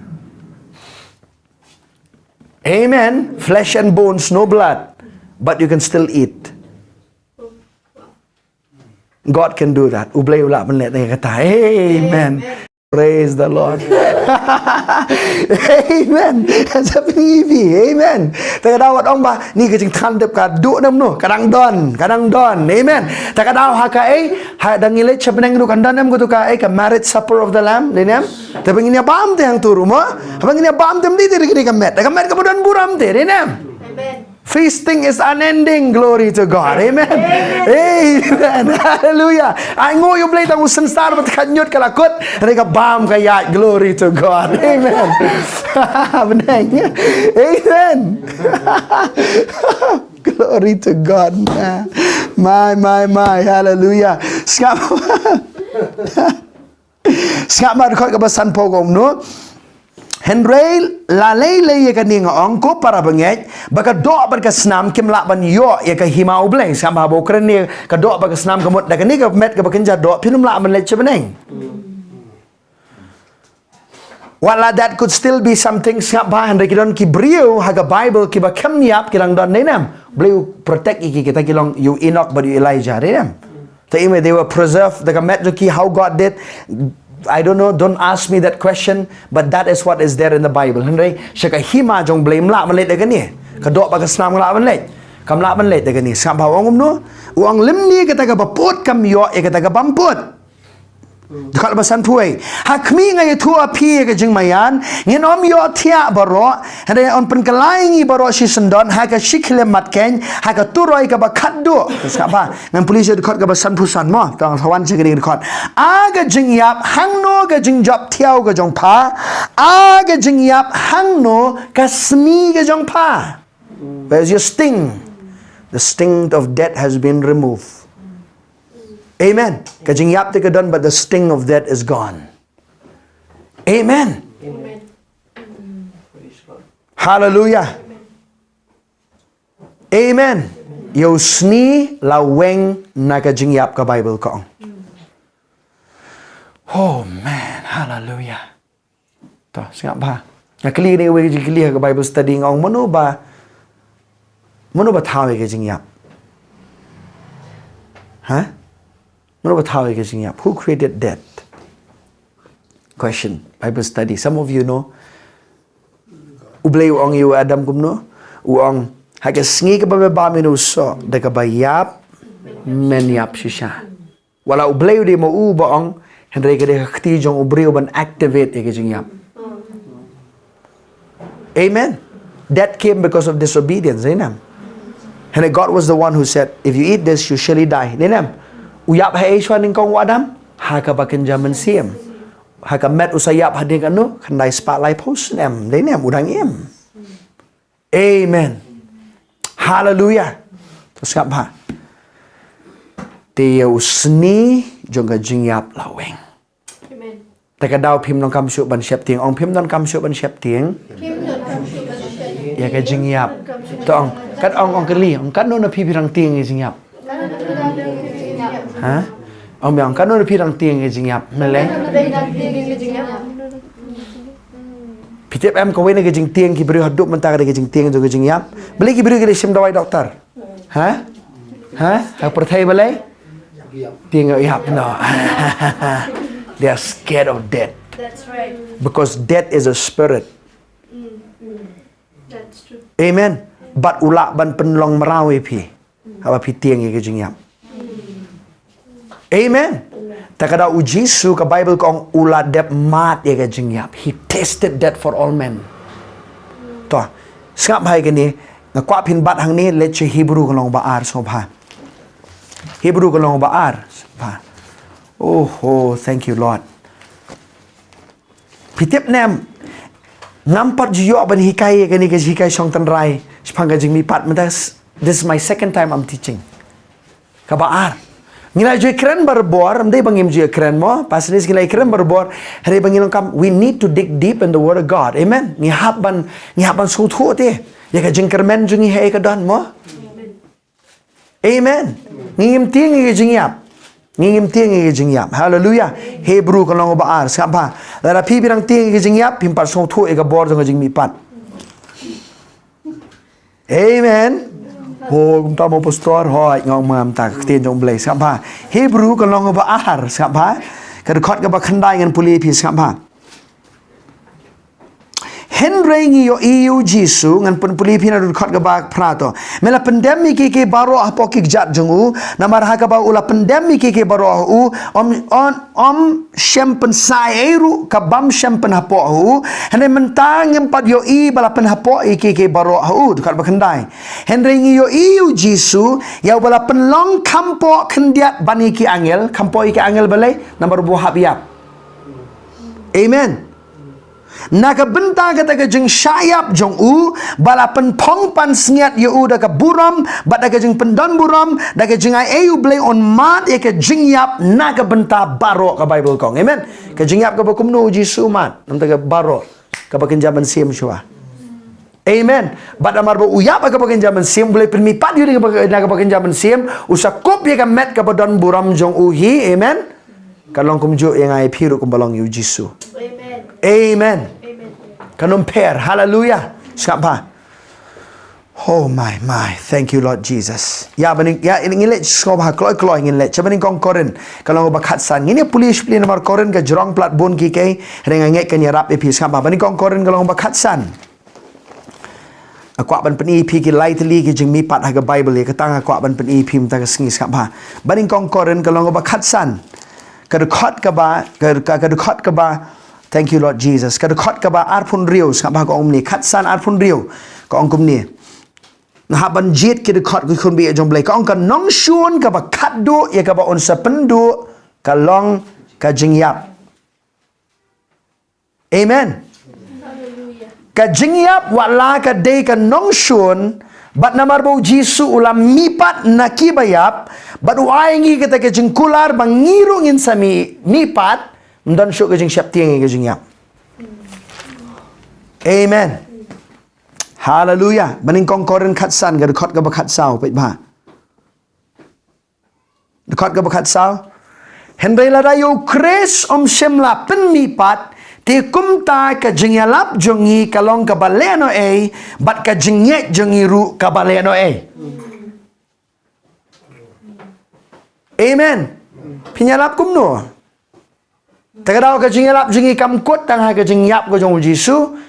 amen flesh and bones no blood but you can still eat. God can do that. Ublay ula menlet dia kata, amen. Praise the Lord. Amen. Sabi ni, amen. Takadaw at ong ba ni kajing tandep ka du nam no, kadang don. Amen. Takadaw ha ka ha dangilit sa penang du kandan nam ko to ka ka marriage supper of the lamb, linam. Tapi ngini bam te ang turu mo. Habang ngini bam te mdi te ka met. Ka met ka budan buram te, linam. Amen. Feasting is unending. Glory to God. Amen. Amen. Hallelujah. Ay ngo yung play tang usan star bat kanyot kalakot. Reka bam kaya. Glory to God. Amen. Benang. Amen. Glory to God. My. Hallelujah. Skap dekat kebasan pogong no. Henry lalai le ka ninga ongko para bangej baka do barka snam kim la ban yo ya ka himau bleng sama bo krene ka do barka snam ka mot da ka ni ka met ka bakin ja do pinum la ban le chebeneng wala that could still be something sap ba Henry kidon ki brio ha ka Bible ki ba kam niap kilang don nenam bleu protect iki kita kilong you Enoch but you Elijah nenam they were preserved the met ki how God did. I don't know, don't ask me that question, but that is what is there in the Bible. Henry, syaka hima jong blame la man let degan ni. Kadok ba kasnam la man let. Kam la man let degan ni. Sam ba wong no. Uang lim ni kata ka bapot kam yo e kata ka bampot. Dekat basan puai. Hakmi ngai tua pi ke jeng mayan, ngin om yo tia baro, hande on pen kelaingi baro si sendon, ha ka shikle mat ken, ha ka turoi ka bakat do. Siapa? Ngan polisi dekat ka basan pusan mo, tang tawan segini dekat. Aga jeng yap hang no ka jeng job tiao ka jong pa, aga jeng yap hang no ka smi ka jong pa. Where's your sting? The sting of death has been removed. Amen. Kajing yap te kadon, but the sting of that is gone. Amen. Amen. Hallelujah. Amen. Yo sni la weng na kajing yap ka Bible ko. Oh man, hallelujah. To, singap ba? kali ni we ke kali ke Bible study ngong mano ba thawe ke jing yap. Huh? Mano ba thawe ke jing yap. Who created death? Question. Bible study. Some of you know. Ublay uong yu Adam kumno. Uong hake sngi ke ba minuso de ke ba yap men yap shisha. Wala ublay de mo u baong henry ke de khti jong ubriu ban activate ke jing yap. Amen. That came because of disobedience. Amen. And God was the one who said, if you eat this, you surely die. Amen. Uyap hai ishwan ning kong Adam, haka bakin jaman siem. Haka met usayap hading anu, kandai spotlight post nem. Amen. Udang em. Amen. Hallelujah. Terus apa? Dia usni jongga jingyap laweng. Amen. แต่กระดาวพิมพ์นองคำชุบันเชบเตียงองพิมพ์นองคำชุบันเชบเตียงอย่าแกจิงยับต้องกัดองกะลีองกัดโน่นพี่พิรังเตียงจิงยับฮะองเบียงกัดโน่นพี่รังเตียงจิงยับนั่นแหละพี่เจ็บแอมก็เว้นในจิงเตียงกี่บริหัดดุมันตากระจิงเตียงจนจิงยับเบลกี่บริกระชิมดาวด็อกเตอร์ฮะหากประเทศเบลเตียงยับเนาะThey are scared of death. That's right. Because death is a spirit. That's true. Amen. But ulak ban penlong merawi pi. Apa pi tiang ye ke jingyap. Amen. Takada ujisu ke Bible kong ulat dep mat ye ke jingyap. He tasted death for all men. Toh. Skap hai ke ni ngakwa pin bat hang ni let Hebrew ke long baar so ba. Hebrew ke long baar ba. Oh, thank you, Lord. Pitip nem nampat jiyo ban hikai kani ke hikai song tan rai sepangga Jingmihpat mentas. This is my second time I'm teaching. Kabaar. Ngila jo keren berbor, amdai bangim jo keren mo, pasnis ngila keren berbor, hari bangin kam we need to dig deep in the word of God. Amen. Ngihap ban suthu te. Ya ka jingkermen jungi hai ka don mo. Amen. Ngim ting ke jingyap. Ngim tiang ke jingyap. Hallelujah. Hebrew kalau baar siapa? Lara pi birang tiang ke jingyap pimpar song thu ega bor jong Jingmihpat. Amen. Oh, kita mau pastor hoi ngong mam tak tien jong blai siapa? Hebrew kalau baar siapa? Kedekot ke bakandai ngan puli pi siapa? Henry ngiyo iu Jisu ngan puli pi na kedekot ke bak prato. Mela pandemi ke baro apo jat jongu namar ha ka ba ula pandemi ke baro u om shempen sai eru ka bam shempen hapo u hene mentang empat yo I bala pen hapo ke baro u dekat bakandai Henry ngiyo iu Jisu ya bala pen long kampo kendiat bani ki angel kampo ki angel balai namar bu habiap. Amen. Naga benta kata ke jeng syayap jong u balapan pongpan sengiat ye u da ke buram bat da ke jeng pendon buram da ke jeng ai eu blay on mat ye ke jeng yap naga benta baro ke Bible kong. Amen. Ke jeng yap ke bakum nu Jisu mat nam ke baro ke bakin jaman sim syua. Amen. Bat amar bo uyap ke bakin jaman sim boleh Jingmihpat yuri ke bakin jaman sim usakop ye ke met ke badon buram jong u hi. Amen. Kalong kumjo yang ai piru kumbalong yu Jisu. Amen. Kanum per. Hallelujah. Siapa? Oh my. Thank you Lord Jesus. Ya bening ya ingin let sekolah kloy ingin let. Coba ning kong koren. Kalau bakat san. Ini pulis pilih nomor koren ke jerong plat bon ki kai. Rengang ngek kan ya rap epi siapa? Bening kong koren kalau bakat san. Aku akan peni pi ki lai teli ki Jingmihpat haga Bible ya ketang aku akan peni pi mta ke sengi siapa? Bening kong koren kalau bakat san. Kedekot ke ba kedekot ke ba. Thank you Lord Jesus. Kedekot ke ba arpun riu siapa ko om ni khatsan arpun riu ko ong kum ni. Nah ban jit kedekot ku kun bi jom blai ko ong ka nong shun ke ba khatdu ya ke ba on sa pendu ka long ka jingyap. Amen. Ka jingyap wala ka day ka nong shun bat namar bau Jisu ulam mipat nakibayap bat uaingi kita ke jengkular bangirungin sa mipat dan syuk ke jeng siap tiang ke jeng yap. Amen. Hallelujah. Baning kong koren khatsan ke dekot ke bakat sao pait ba. Dekot ke bakat sao. Henry la rayo kres om semla Jingmihpat Ti kum ta ka jingyalap jongi kalong ka baleno bat ka jingye jongi ru ka baleno Amen. Pinyalap kum no. Tagadaw ka jingyalap jongi kamkut tang ha ka jingyap ko jong Jisu.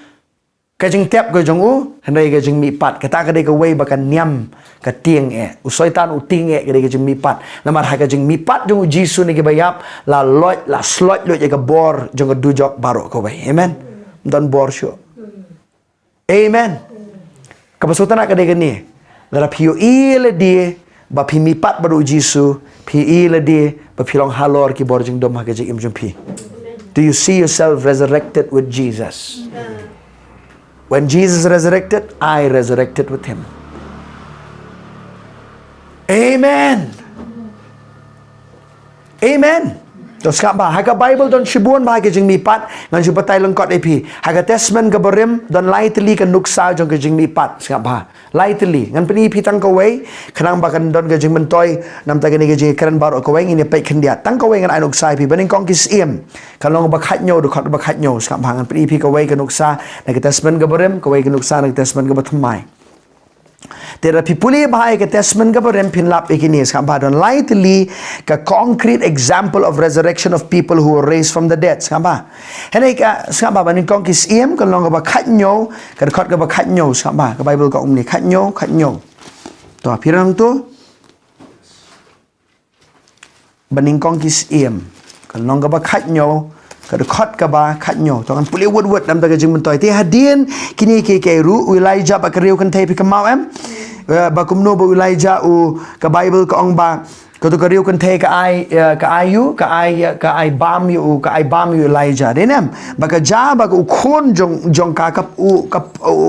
Ka jing tep ko jong handai ka jing mipat kata ka dei ka wei bakan nyam ka tieng usoi tan uting ka dei ka jing mipat namar ha ka jing mipat jong Jisu ni ke bayap la lot la slot lo ka bor jong dujok baro ko wei amen don bor syo amen kapasutan ka dei ka ni la pio ile die ba pi mipat baru Jisu pi ile die ba pilong halor ki bor jing dom ha ka jing im jong pi. Do you see yourself resurrected with Jesus? When Jesus resurrected, I resurrected with him. Amen. Amen. Terus kat bah, haga Bible don shibuan bah ke Jingmihpat ngan syupatai lengkot epi. Haga testament ke berim don lai teli ke nuksa jong ke Jingmihpat kat bah. Lai teli ngan peni pi tang kawai kenang bahkan don ke Jingmentoi nam ta ke ni ke jing keren baru kawai ini pai kendia. Tang kawai ngan ai nuksa pi bening kong kis iem. Kalau bakhat nyo du khat bakhat nyo kat bah ngan peni pi kawai ke nuksa na ke testament ke berim kawai ke nuksa na ke testament ke bathmai. Tera pipuli bahai ke testament ka parem pinlap ikini skam don lightly ka concrete example of resurrection of people who were raised from the dead skam ba henai ka skam ba banin kong kis iem kan long ba khat nyo ka khot ka ba khat nyo skam ba ka bible ka umni khat nyo to pirang tu banin kong kis iem kan long ka ba khat nyo ka khot ka ba khat nyo to kan puli wud nam ta ka jing mentoi ti hadien kini ke ru Elijah ba ka riu kan thai pi ka mau ba kumno ba Elijah u ka Bible ka ong ba ko to ka riu kan thai ka ai bam yu Elijah denem ba ka ja ba ku khon jong ka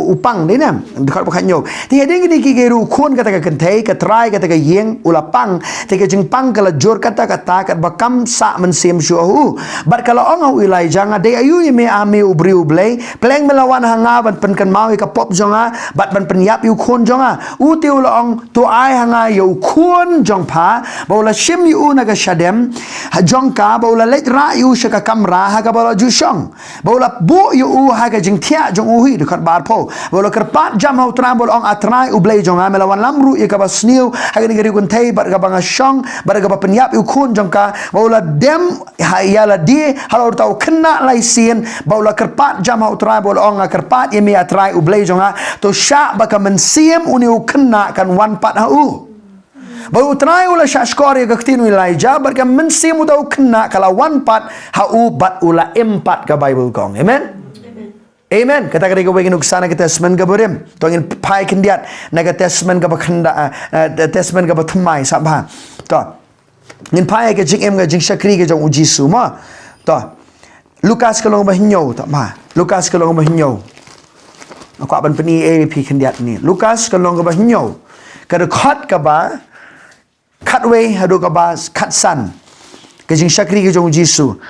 upang denem dekat ba khanyo ti heding ni ki ru khon ka ta ka kan thai ka try ka ta ka yeng ulapang ti ka jing pang ka la jor ka ta ka ba kam sa man sim shu hu bar kala ong Elijah nga de ayu me ame u briu blay pleng melawan hanga ban pen kan mau ka pop jonga bat ban pen yap yu khon jonga u ti ula ong to ai hanga yu khon jong pha baula shim yu na ga shadem jong ka baula let ra yu shaka kamra ha ka baula ju shong baula bu yu ha ga jing thia jong u hi de khat bar pho baula karpat jam hau tra bol ong atrai u blay jonga melawan lamru ye ka ba sniu ha ga ni gun thai bar ga banga shong bar ga ba pen yap yu khon jong ka baula dem ha yala di halo tau kena lai sien baula karpat jam hau tra bol ong karpat ye mi atrai u blay jonga to sha ba ka men siem uni u kena kan wan pat ha u baru try ula syashkori ke ketinu Elijah berka mensim utau kena kalau one part hau bat ula empat ke Bible kong amen amen kata kata ke begini uksana ke testament ke berim tongin pai kendiat na ke testament ke bakhanda testament ke bathmai sabha to ngin pai ke jing em ke jing shakri ke jong Jisu ma to Lukas ke long bahnyo to ma Lukas ke long bahnyo aku aban peni ap kendiat ni Lukas ke long bahnyo ke dekat ke ba Katway hadu kabas katsan kajing syakri ke jong Jisu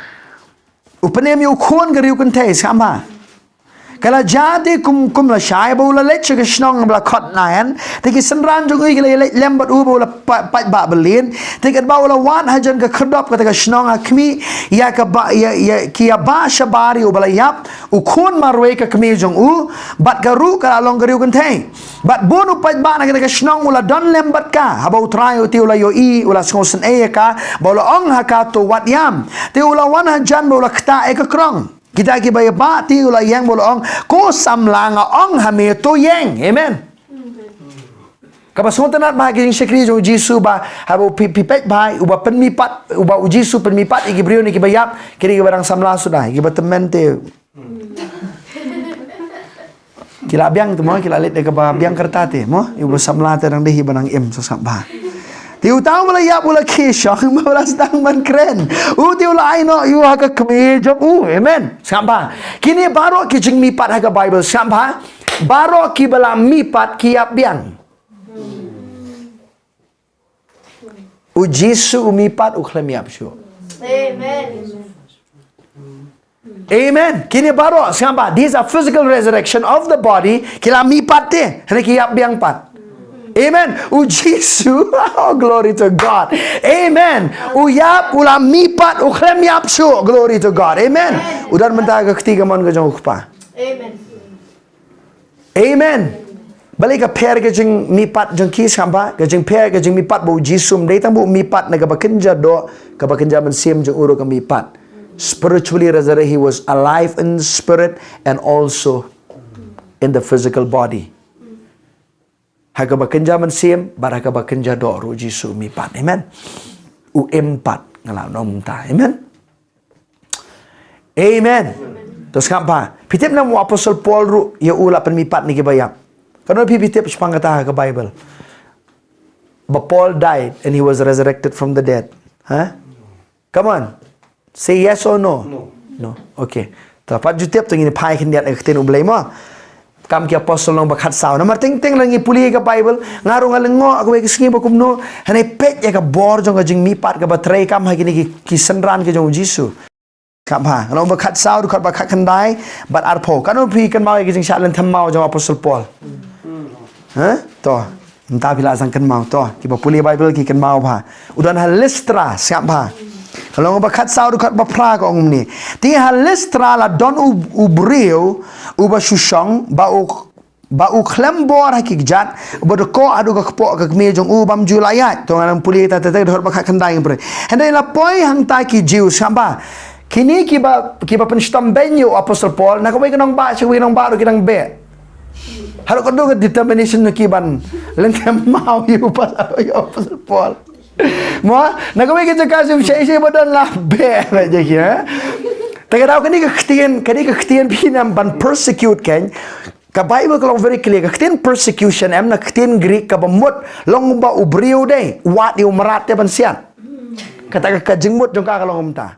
upanem yu khon ke riu kan thai sama kala jadi kum la shai bola lech ke snong bla khot nayan te ki sanran jong ui ke lembat u bola pat ba belin te ke bola wan hajan ke khodop ke te snong akmi ya ka ba ya ki ba shabari u bla yap u khon marwe ke kmi jong u bat ka ru ka long ke riu kan thai bat bonu pat ba na ke snong ula don lembat ka habau try ti ula yo i ula skosen e ka bola ong hakato wat yam te ula wan hajan bola kta e ka krong kita ki bay ba ti ula yang bolong ko samlanga ong hame to yang amen kapasuntan at bahagi syakri jo Jisu ba habo pipet bai uba penmipat uba Jisu penmipat igi brio ni ki bayap kiri barang samla sudah igi batemente kila biang tu mo kila let ke ba biang kertate mo uba samla terang dehi banang em sasam ba Tiu tahu mula yap mula kishong mula sedang man keren. Tiu la aino yu haka kemejok amen. Sampai kini baru ki Jingmihpat haka Bible sampai baru ki bala mipat ki yap biang. Jisu mipat ukhlem yap syu. Amen. Amen. Kini baru sampai these are physical resurrection of the body kila mipat te. Hari ki yap biang pat. Amen. U Jisu. Oh, glory to God. Amen. U yap ulam mipat u klem yap su. Glory to God. Amen. Udan mentaga ketiga mon ke jong ukpa. Amen. Amen. Balik ka per ke jing mipat jong kis kamba ke jing per ke jing mipat bu Jisum dai tang bu mipat na ka bakenja do ka bakenja men sim jong uru ka mipat. Spiritually resurrected, he was alive in spirit and also in the physical body. Haka bakenja man sim, baraka bakenja do ru Jisu mipat. Amen. U empat ngalau nom ta. Amen. Amen. Terus apa? Pitip nam Apostle Paul ru ya ula pen mipat ni kibayap. Kano pitip sepang kata ke Bible. But Paul died and he was resurrected from the dead. Huh? Come on. Say yes or no? No. Okay. Tapat jutip tu ini pai kendiat ekten ublay mo. Kam ki apostol nang bakat saw. Namar ting langi puli ka Bible. Ngarong alengo aku ke singi bakum no. Hanai pet ya ka bor jong ka jing mipat ka batray kam ha kini ki senran ke jong Jisu. Kam ha. Nang bakat saw kat bakat kendai bat arpo. Kanu pi kan mau ke jing syalan thamau jong apostol Paul. Ha? To. Entah bila sang kan mau to. Ki puli Bible ki kan mau pa. Udan hal Listra siap pa. Kalau ngapa kat saud kat bapra ko ngum ni. Ti hal Listra la don u breu u ba shushong ba u klembor hakikjat ba ko adu ka kpo ka me jong u bam julayat to ngang puli ta ta dor ba khat khandai ngbre. Handai la poi hang ta ki jiu samba. Kini ki ba penstam benyu Apostle Paul na ko ba nang ba chi nang ba ro ki nang be. Halo ko do determination no ki ban lentem mau yu pas Apostle Paul. Mo, nagawin kita kasi siya ba doon labe aja ya. Tagaraw kani kaktian pinam ban persecute kan. Ka Bible kalau very clear kaktian persecution am na kaktian Greek ka bamut long ba ubriu day wat yu marat te ban siat. Kata ka jingmut jong ka kalau umta.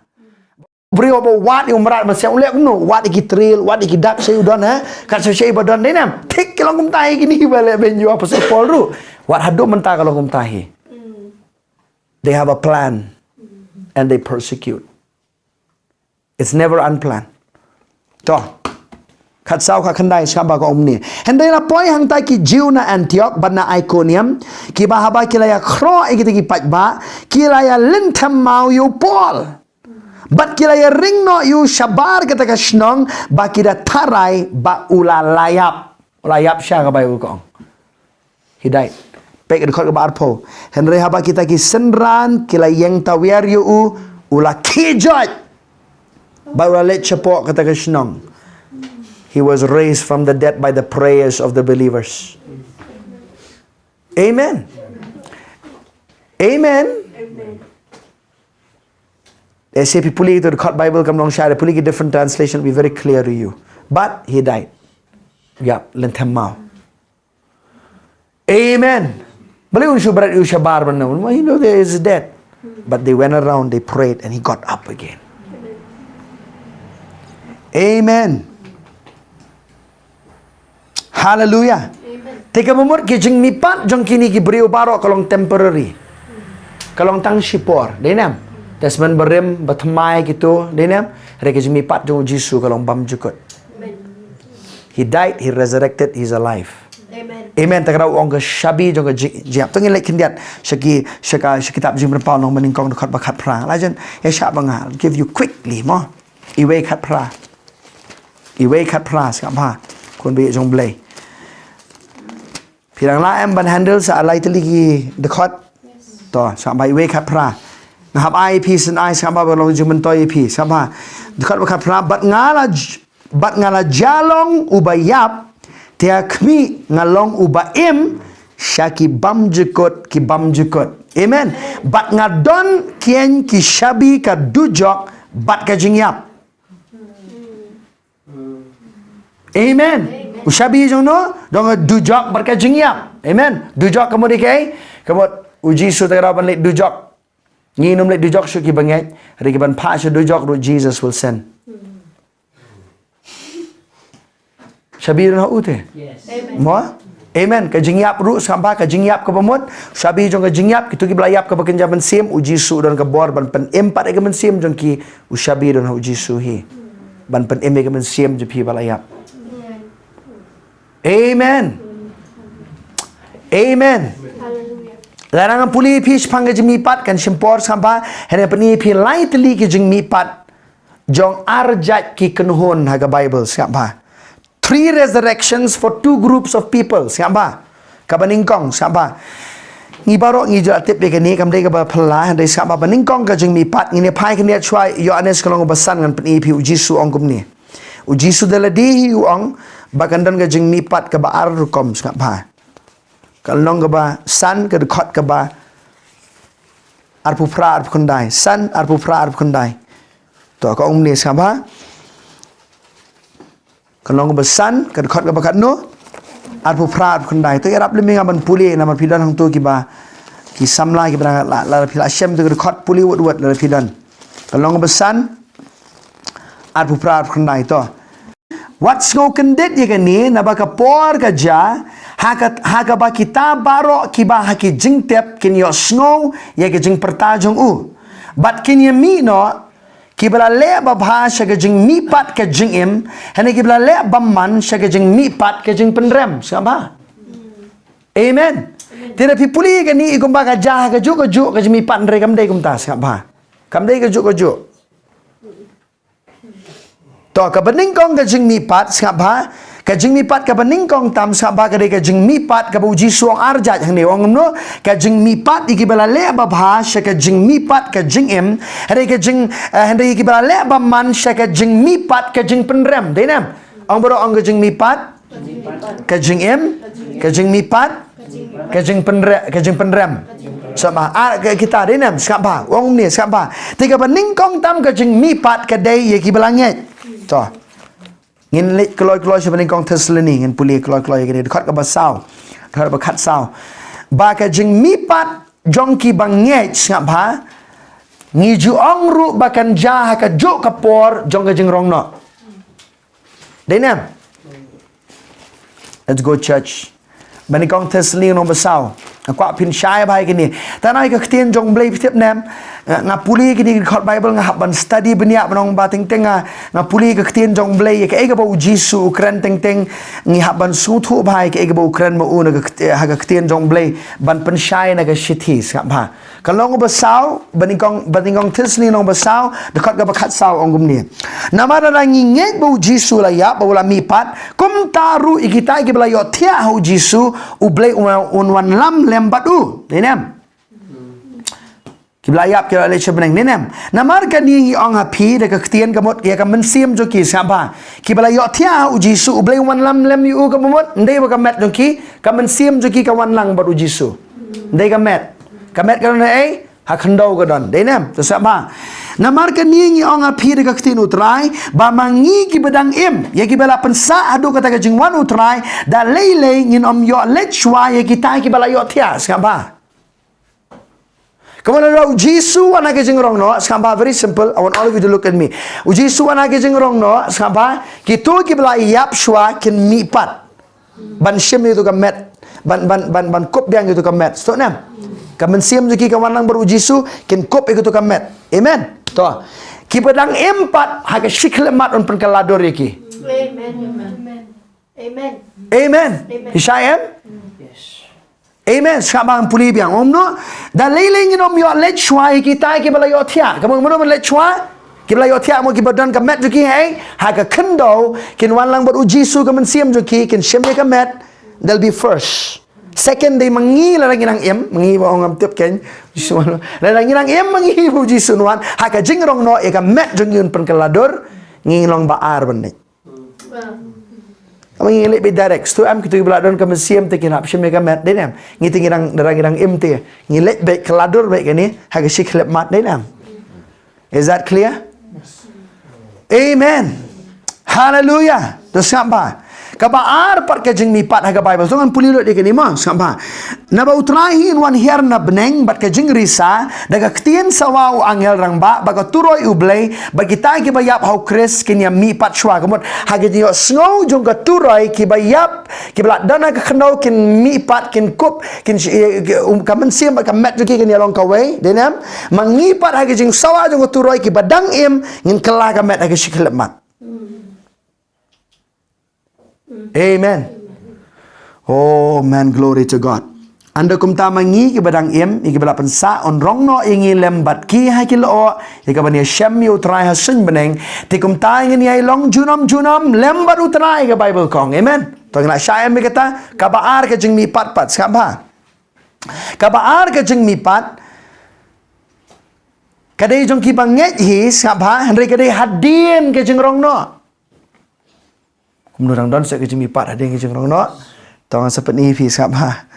Ubriu ba wat yu marat ban siat ulek no wat iki trill wat iki dak say udon ha. Ka say ba doon dinam. Tik kalau umta gini bale benju apa sa Paul ru. Wat hadu menta kalau umta hi. They have a plan and they persecute. It's never unplanned. To. Khat sau kha khandai samba ko omni. Hendai la poi hang tai ki jiu na Antioch ban na Iconium ki ba haba ki la ya khro e ki pat ba ki la ya lintam mau yu Paul. Bat ki la ya ring no yu shabar kata ka snong ba ki da tarai ba ula layap. Layap sya ka Bible ko. He died. Pek rekod ke barpo. Henry haba kita ki senran kila yang tawiar yu ula kijot. Ba ula let chapok kata ke snong. He was raised from the dead by the prayers of the believers. Amen. Amen. They say puli itu rekod Bible kam long share puli ki different translation will be very clear to you. But he died. Yap, lentem mau. Amen. Balik usah berat usah bar benar. Well, you know there is dead. But they went around, they prayed, and he got up again. Amen. Hallelujah. Teka memut ki Jingmihpat jong kini ki beriu barok kalong temporary. Kalong tang sipor, denam. Tasman berem batmai gitu, denam. Reke Jingmihpat jong Jisu kalong bam jukut. He died, he resurrected, he's alive. Amen. Tak kau orang ke syabi juga jiap. Tengok lek kendiat syaka kitab Jingmihpat nong meningkong dekat bakat pra. Lajan ya syak bangal. Give you quickly mo. Iwe kat pra. Iwe kat pra sekap ha. Kun be jong blay. Pirang la em ban handle sa alai teli ki dekat. To sampai iwe kat pra. Ngahap IP sen ai sampai belong jumen toy IP sampai dekat bakat pra bat ngala jalong ubayap Tia kmi ngalong ubaim syaki bam jukut ki bam jukut. Amen. Bat ngadon kien ki syabi ka dujok bat ka jingyap. Amen. Usyabi jong no dong dujok bat ka jingyap. Amen. Dujok kamu dikai kamu uji su tagarapan lek dujok. Nginum lek dujok su ki bangai. Hari ki ban pa su dujok ru Jesus will send. Syabi na ute. Yes. Amen. Mo? Amen. Ka jingyap ru sampai ka jingyap ka pamut. Syabi jong ka jingyap kitu ki belayap ka bekenja mensim uji su dan ka bor ban pen empat ka mensim jong ki usyabi dan uji su hi. Ban pen em ka mensim je pi belayap. Amen. Amen. Hallelujah. Larangan puli pi sepang ke jingmihpat kan sempor sampai hanya peni pi lai teli ke jingmihpat jong arjat ki kenuhun haga Bible siapa. 3 resurrections for 2 groups of people siapa. Kabaningkong siapa. Ngi barok ngi jat tip de ni kam de ka phala de siapa baningkong ke jingmihpat ngini pai ke niat chuai Yohanes kalong besan ngan peni pi ujisu ongkum ni. Ujisu daladi ong bakandan ke jingmihpat ke ba arkom siapa. Kalong ke ba san ke dekat ke ba arpu pra arpu kundai san arpu pra arpu kundai to ka ni siapa kalong ke ba san ke dekat ke ba kat no arpu pra arpu kundai to yarap leming aban puli nama pidan hang tu ki ba ki samla ki ba la pila shem tu ke dekat puli wot la pidan kalong ke ba san arpu pra arpu kundai to what's go kendet ye ni na ba ka por ka ja haka ba kita baro kiba haki jing tep kin yo snow ya ke jing pertajong u but kin ye mi no kibla le ba bhasha ke jing mi pat ke jing im hene kibla le ba man sha ke jing mi pat ke jing penrem sama amen tira pi puli ke ni ikumba ka ja ka ju ke jing mi pat re kam dei kum ta sama kam dei ke ju to ka bening kong ke jing mi pat sama ka jingmihpat ka baningkong tam sabha ka de ka jingmihpat ka uji suang arjat hang ne ong no ka jingmihpat iki bala le ba bhasha ka jingmihpat ka jingem hare ka jing hare iki bala le ba man sha ka jingmihpat ka jing penrem de nam ong boro ong ka jingmihpat ka jingem ka jingmihpat ka jing penrem sama kita de nam sabha ong ni sabha tiga baningkong tam ka jingmihpat ka de iki bala nget to ngin lek keloi sebenarnya kong Thessaloni ngin puli keloi gini dekat ke basau dekat bekat sau ba ka jingmihpat jongki banget ngap ha ngi ju ong ru bakan jah ka jo kapor jong ka jingrong no denam let's go church bani kong Thessaloni no basau kwa pin shai bai gini tanai ka ktien jong blai pithep nam ngapuli kini khot Bible ngahap ban study benia banong ba teng teng ngapuli ke ktien jong blai ke ega ba ujisu ukran teng teng ngihap ban suthu bai ke ega ba ukran ma un ha ka ktien jong blai ban pen shai na ka shithi sa ba kalong ba sau baningkong Thessaloni nong ba sau dekat ka bakat sau ongum ni namara na nginget ba ujisu la ya ba wala mipat kum taru ikita ke bla yo thia ha ujisu u blai un lam lembat u nenam kibla yap kira le sebenang nenam namar kan ni ong api de ka ktien kamot ya ka mensim jo ki saba kibla yo thia u jisu u blai wan lam lem yu ka momot ndai ba ka met jo ki ka mensim jo ki ka wan lang ba u jisu ndai ka met ka na ai ha khandau ka don denam to saba namar kan ni ong api de ka ktien utrai ba mangi ki bedang im ya ki bala pensa adu kata ka jingwan utrai da lei ngin om yo lechwa ya kita ki bala yo thia saba Kawan ada ujisu anak jengrong no, sekarang very simple. I want all of you to look at me. Ujisu anak jengrong no, sekarang kita kibla yap shwa kin mipat. Ban shim itu kamet, ban kop yang itu kamet. Stop nam. Kamen siam juki kawan lang berujisu kin kop itu kamet. Amen. Toh. Kibadang empat haga shiklemat on penkalador yaki. Amen. Amen. Amen. Ishayam. Amen. Sekarang puli biang omno. Dan leleng inom yo let chua kita ke bala yo thia. Kamu meno let chua. Ke bala yo thia mo ke badan ka met juki hai. Ha ka khendo kin wan lang beruji su ka men siam juki kin shem ka met. They'll be first. Second day mangi la nang em mangi ba ong am tip ken. La nang em mangi uji su wan. Ha ka jingrong no e ka met jung yun pen kalador ngi long ba ar ban ni. Kami ngilik be direct. Stu am kita beladon ke museum te kinap shim ka mat denam. Ngiti ngirang MT. Ngilik be keladur be kini ha ke shiklep mat denam. Is that clear? Yes. Amen. Hallelujah. To samba. Kabaar par ke jingmihpat ha ka Bible. So ngan pulilot de kini mo samba. Na ba utrahin wan hier na beneng bat ke jingrisa daga ktien sawau angel rang ba baga turoi ublay bagita ki bayap hau kris kinya mi pat shwa kamot hage dio snow jong ka turoi ki bayap ki bla dana ka khnau kin mi pat kin kup kin kamen sim ka met juki kin yalong ka way denam mangi pat hage jing sawa jong ka turoi ki badang im ngin kala ka met hage shiklep mat. Amen. Oh man, glory to God. Anda kum tamangi ke badang iki bala pensa on rong no ingi lembat ki hai ki lo ika bani shem yu trai ha sun beneng ti kum ta ingi ai long junam lembat utrai ke Bible kong. Amen. To ngla syai mi kata ka baar ke Jingmihpat pat skam ha. Ka baar ke Jingmihpat kadai jong ki banget hi skam ha henry kadai hadin ke jengrong no. Kum dorang don se ke Jingmihpat hadin ke jengrong no. Tong sepet ni fi skam ha.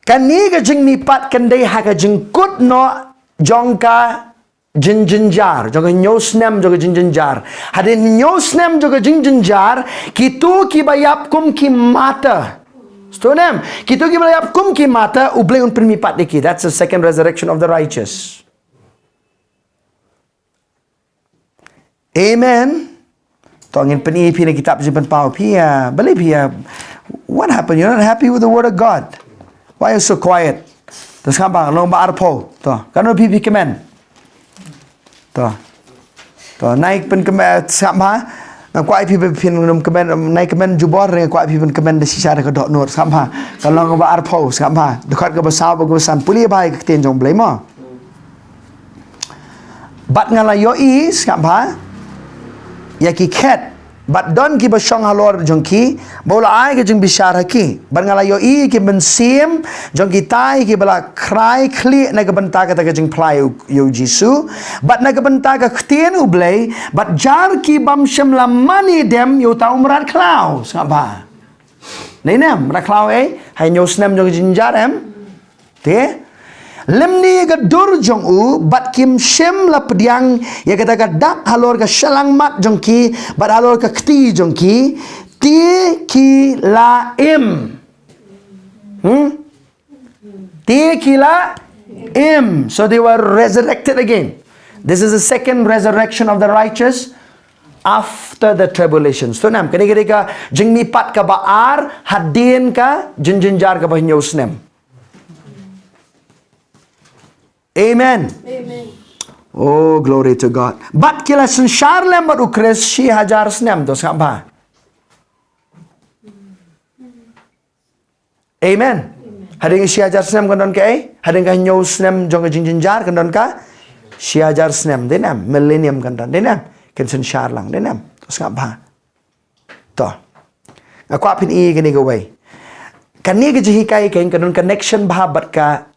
Kan ni ke Jingmihpat kan dai ha ke jengkut no jongka jinjar jongka nyosnem jongka jinjar hadin nyosnem jongka jinjar kitu ki bayap kum ki mata stonem kitu ki bayap kum ki mata ublay un Jingmihpat diki. That's the second resurrection of the righteous. Amen. Tongin peni pi na kitab simpan pau pia believe pia what happened, you're not happy with the word of God. Why are you so quiet? Terus kampang long ba arpo. To, kan pipi kemen. To. To naik pen kemen sama. Kuai pipi pin num kemen naik kemen jubor dengan kuai pipi kemen de sisa ke dok nur sama. Kalau ba arpo sama. Dekat ke besar ke besan puli bai ke tin jong blai mo. Bat ngala yoi sama. Ya ki ket bat don ki basong halor jong ki bola ai ke jong bishar ki ban ngala yo i ki ben sim jong ki tai ki bala cry kli na ke benta ka ta ke jong plai yo jisu bat na ke benta ka ktien u blai bat jar ki bam shem la mani dem yo ta umrat klau saba nei nem ra klau hai nyos nem jong jinjar em te lemni ke dur jong u bat kim shem la pediang ya kata ka dak halor ka shalang mat jong ki bat halor ka kti jong ki ti ki la im ti ki la im, so they were resurrected again. This is the second resurrection of the righteous after the tribulation. So nam kani ka Jingmihpat ka baar hadin ka jinjar ka bahnyosnem. Amen. Amen. Oh, glory to God. But kila संसार lembat ukres 6000 snem to samba. Amen. Hading 6000 snem kandon ka hading ka nyaw snem jong jinjar kandon ka 6000 snem denam millennium kandon denam ken संसार lang denam to samba. To. Aku apin gani gawai. Kani ke jihikai kain kandon connection bahabat ka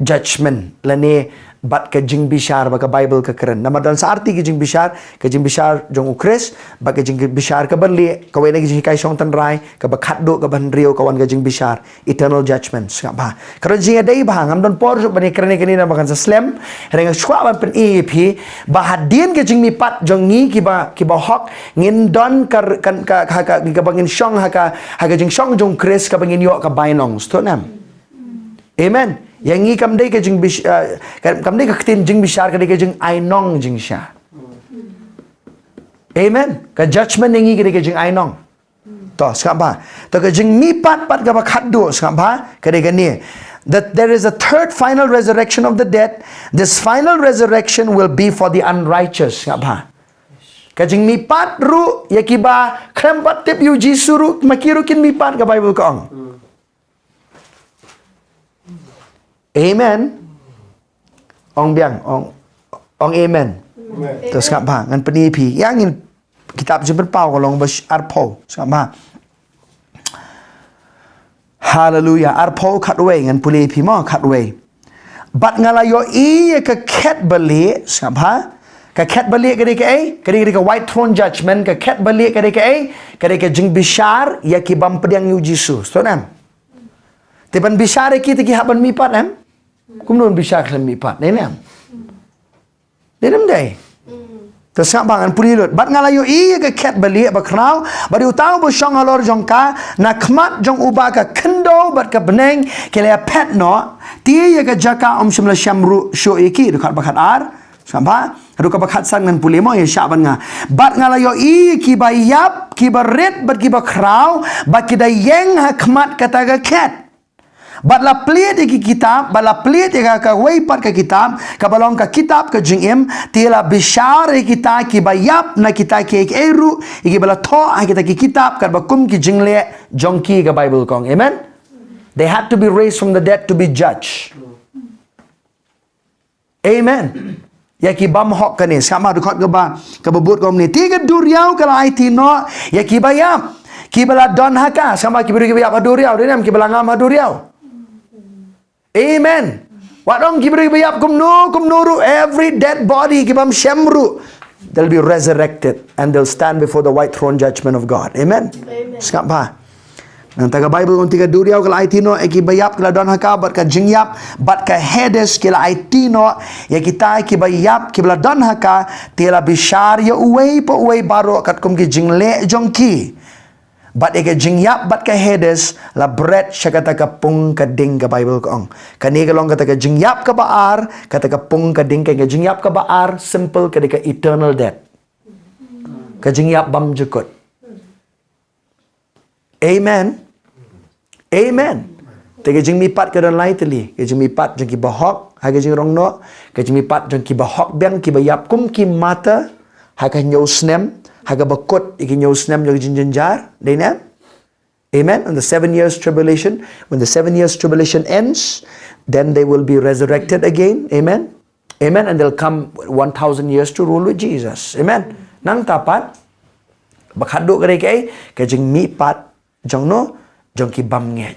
judgment lani bat ke Jingbishar ba ka Bible ka keren namadan sa arti ke Jingbishar jong ukres ba ke Jingbishar ka banli ka wena ke jikai song tan rai ka ba khatdo ka ban rio ka wan ke Jingbishar eternal judgment ska ba karon jinga dai ba ngam don por ba ni keren ke ni na makan sa slam renga shwa ban pen ep ba hadin ke Jingmihpat jong ni ki ba hok ngin don ka bangin song ha ka jing song jong kres ka bangin yo ka bainong sto nam. Amen. Yang ni kam dai ke kam dai ke tin Jingbishar ka dai ke jing ainong jingsha. Amen. Ka judgment yang ni ke dai ke jing ainong. To skam ba. To ke Jingmihpat pat ka ba khaddo skam ba ka dai ke ni. That there is a third final resurrection of the dead. This final resurrection will be for the unrighteous skam ba. Ka Jingmihpat ru yakiba krempat tip yu jisuru makiru kin mipat ka Bible kong. Amen. Ong biang, ong amen. Terus kat bang, ngan penipi. Yang in kitab jumpa pau kalau bas arpo, kat bang. Hallelujah. Arpo kat way ngan penipi mo kat way. Bat ngalayo iya ke ket balik, kat bang. Ke ket balik kadi ke white throne judgment, ke ket balik kadi ke Jingbishar ya ki bam pediang yu Jesus. So nam. Tiban bishar kita ki haban mipat nam. Kumnon bishar klan mipat. Nenam. Nenam day. Terus bangan pulilot. Bat ngalayo iya ke ket balik bakrau, bari utang bo syong halor jongka nakmat jong uba ka kendo bat ka beneng kelea pet no. Tiya ka jaka shimla shamru syo iki dekat bakat ar. Sampa adu ka bakat sang nan pulimo ya syaban nga. Bat ngalayo i ki bayap ki baret bat ki bakrau bat ki dayeng hakmat kata ka ket. Bat la plit iki kitab, bat la plit ika ka weipat ka kitab, ka balong ka kitab ka jingim, tila bishar kita ki bayap na kita ki eru, iki bala to kita ki kitab ka bakum ki jingle jongki ka Bible kong. Amen. They had to be raised from the dead to be judged. Amen. Ya ki bam hok ka ni sama dukot ka ba ka bubut kom ni tiga duriau kala ai tino ya ki bayam ki bala don haka sama ki beri ki bayap duriau denam ki bala ngam duriau. Amen. Wadong ki beri bayap kum nuru every dead body ki bam syamru, they'll be resurrected and they'll stand before the white throne judgment of God. Amen. Skap ba nang taga Bible kung tiga duriau kala ai tino ki bayap kala don haka bat ka jingyap bat ka hedes kala ai tino ya kita ki bayap ki bala don haka tela bishar ya uwei pa uwei baro kat kum ki jingle jongki bat eke jingyap bat ka hedes la bread syakata ka pung ka ding ka Bible kong kani kalong kata ka jingyap ka baar kata ka pung ka ding ka jingyap ka baar simple ka eternal death ka jingyap bam jukut. Amen. Amen. Tege jingmihpat ke dan lai teli. Ke jingmihpat jeng ki bahok, ha ke jing rong no. Ke jingmihpat jeng ki bahok biang ki bayap kum ki mata, ha ka nyau snem, ha ka bakut iki nyau snem jeng jinjar. Dena? Amen. On the 7 years tribulation, when the 7 years tribulation ends, then they will be resurrected again. Amen. Amen. And they'll come 1,000 years to rule with Jesus. Amen. Nang tapat bakhaduk kare ke jingmihpat jeng no jong ki bam nge